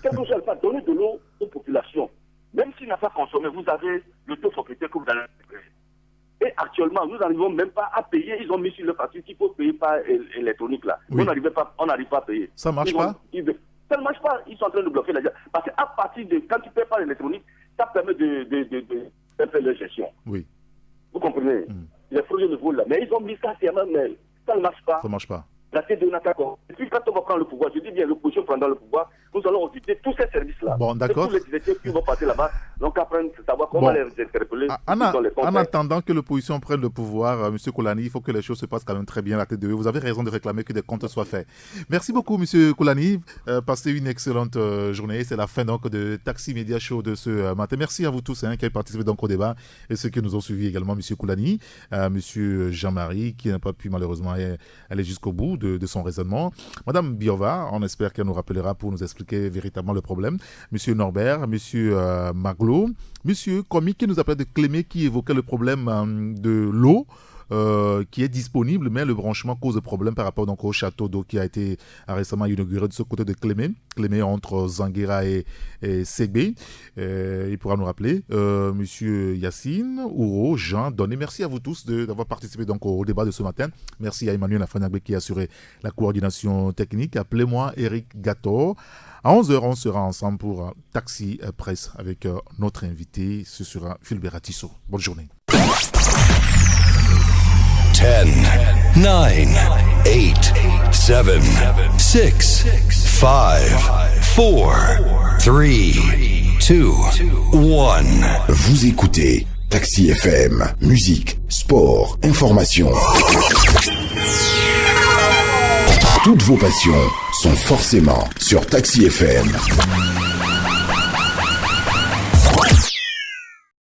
Quelque chose à faire, donner de l'eau aux populations. Même s'il n'a pas consommé, vous avez le taux forfaitaire que vous allez récupérer. Et actuellement, nous n'arrivons même pas à payer. Ils ont mis sur le parti qu'il faut payer par électronique là. Oui. On n'arrive pas à payer. Ça ne marche pas? Ça ne marche pas. Ils sont en train de bloquer les gens. Parce qu'à partir de quand tu ne payes pas l'électronique, ça permet de faire leur gestion. Oui. Vous comprenez? Les projets de vol là. Mais ils ont mis ça, mais ça ne marche pas. Ça ne marche pas. La tête de d'accord. Et puis quand on va prendre le pouvoir, je dis bien, l'opposition prendra le pouvoir, nous allons auditer tous ces services-là. Bon, d'accord. Tous les directeurs qui vont passer là-bas, donc apprendre à savoir comment les interpeller. En attendant que l'opposition prenne le pouvoir, M. Kolani, il faut que les choses se passent quand même très bien à la TDE. Vous avez raison de réclamer que des comptes soient faits. Merci beaucoup, M. Kolani. Passez une excellente journée. C'est la fin donc de Taxi Media Show de ce matin. Merci à vous tous qui avez participé donc au débat et ceux qui nous ont suivis également, M. Kolani, M. Jean-Marie, qui n'a pas pu malheureusement aller jusqu'au bout de son raisonnement. Madame Biova, on espère qu'elle nous rappellera pour nous expliquer véritablement le problème. Monsieur Norbert, Monsieur Maglo, Monsieur Komi qui nous appelait de Clémé qui évoquait le problème de l'eau qui est disponible, mais le branchement cause problème par rapport donc au château d'eau qui a été récemment inauguré de ce côté de Clémé entre Zanguera et Ségbé. Il pourra nous rappeler. Monsieur Yacine, Ouro, Jean, Donné, merci à vous tous d'avoir participé donc au débat de ce matin. Merci à Emmanuel Afanyagbe qui a assuré la coordination technique. Appelez-moi Eric Gator. À 11h, on sera ensemble pour Taxi Presse avec notre invité. Ce sera Philbert Tissot. Bonne journée. 10, 9, 8, 7, 6, 5, 4, 3, 2, 1. Vous écoutez Taxi FM, musique, sport, information. Toutes vos passions sont forcément sur Taxi FM.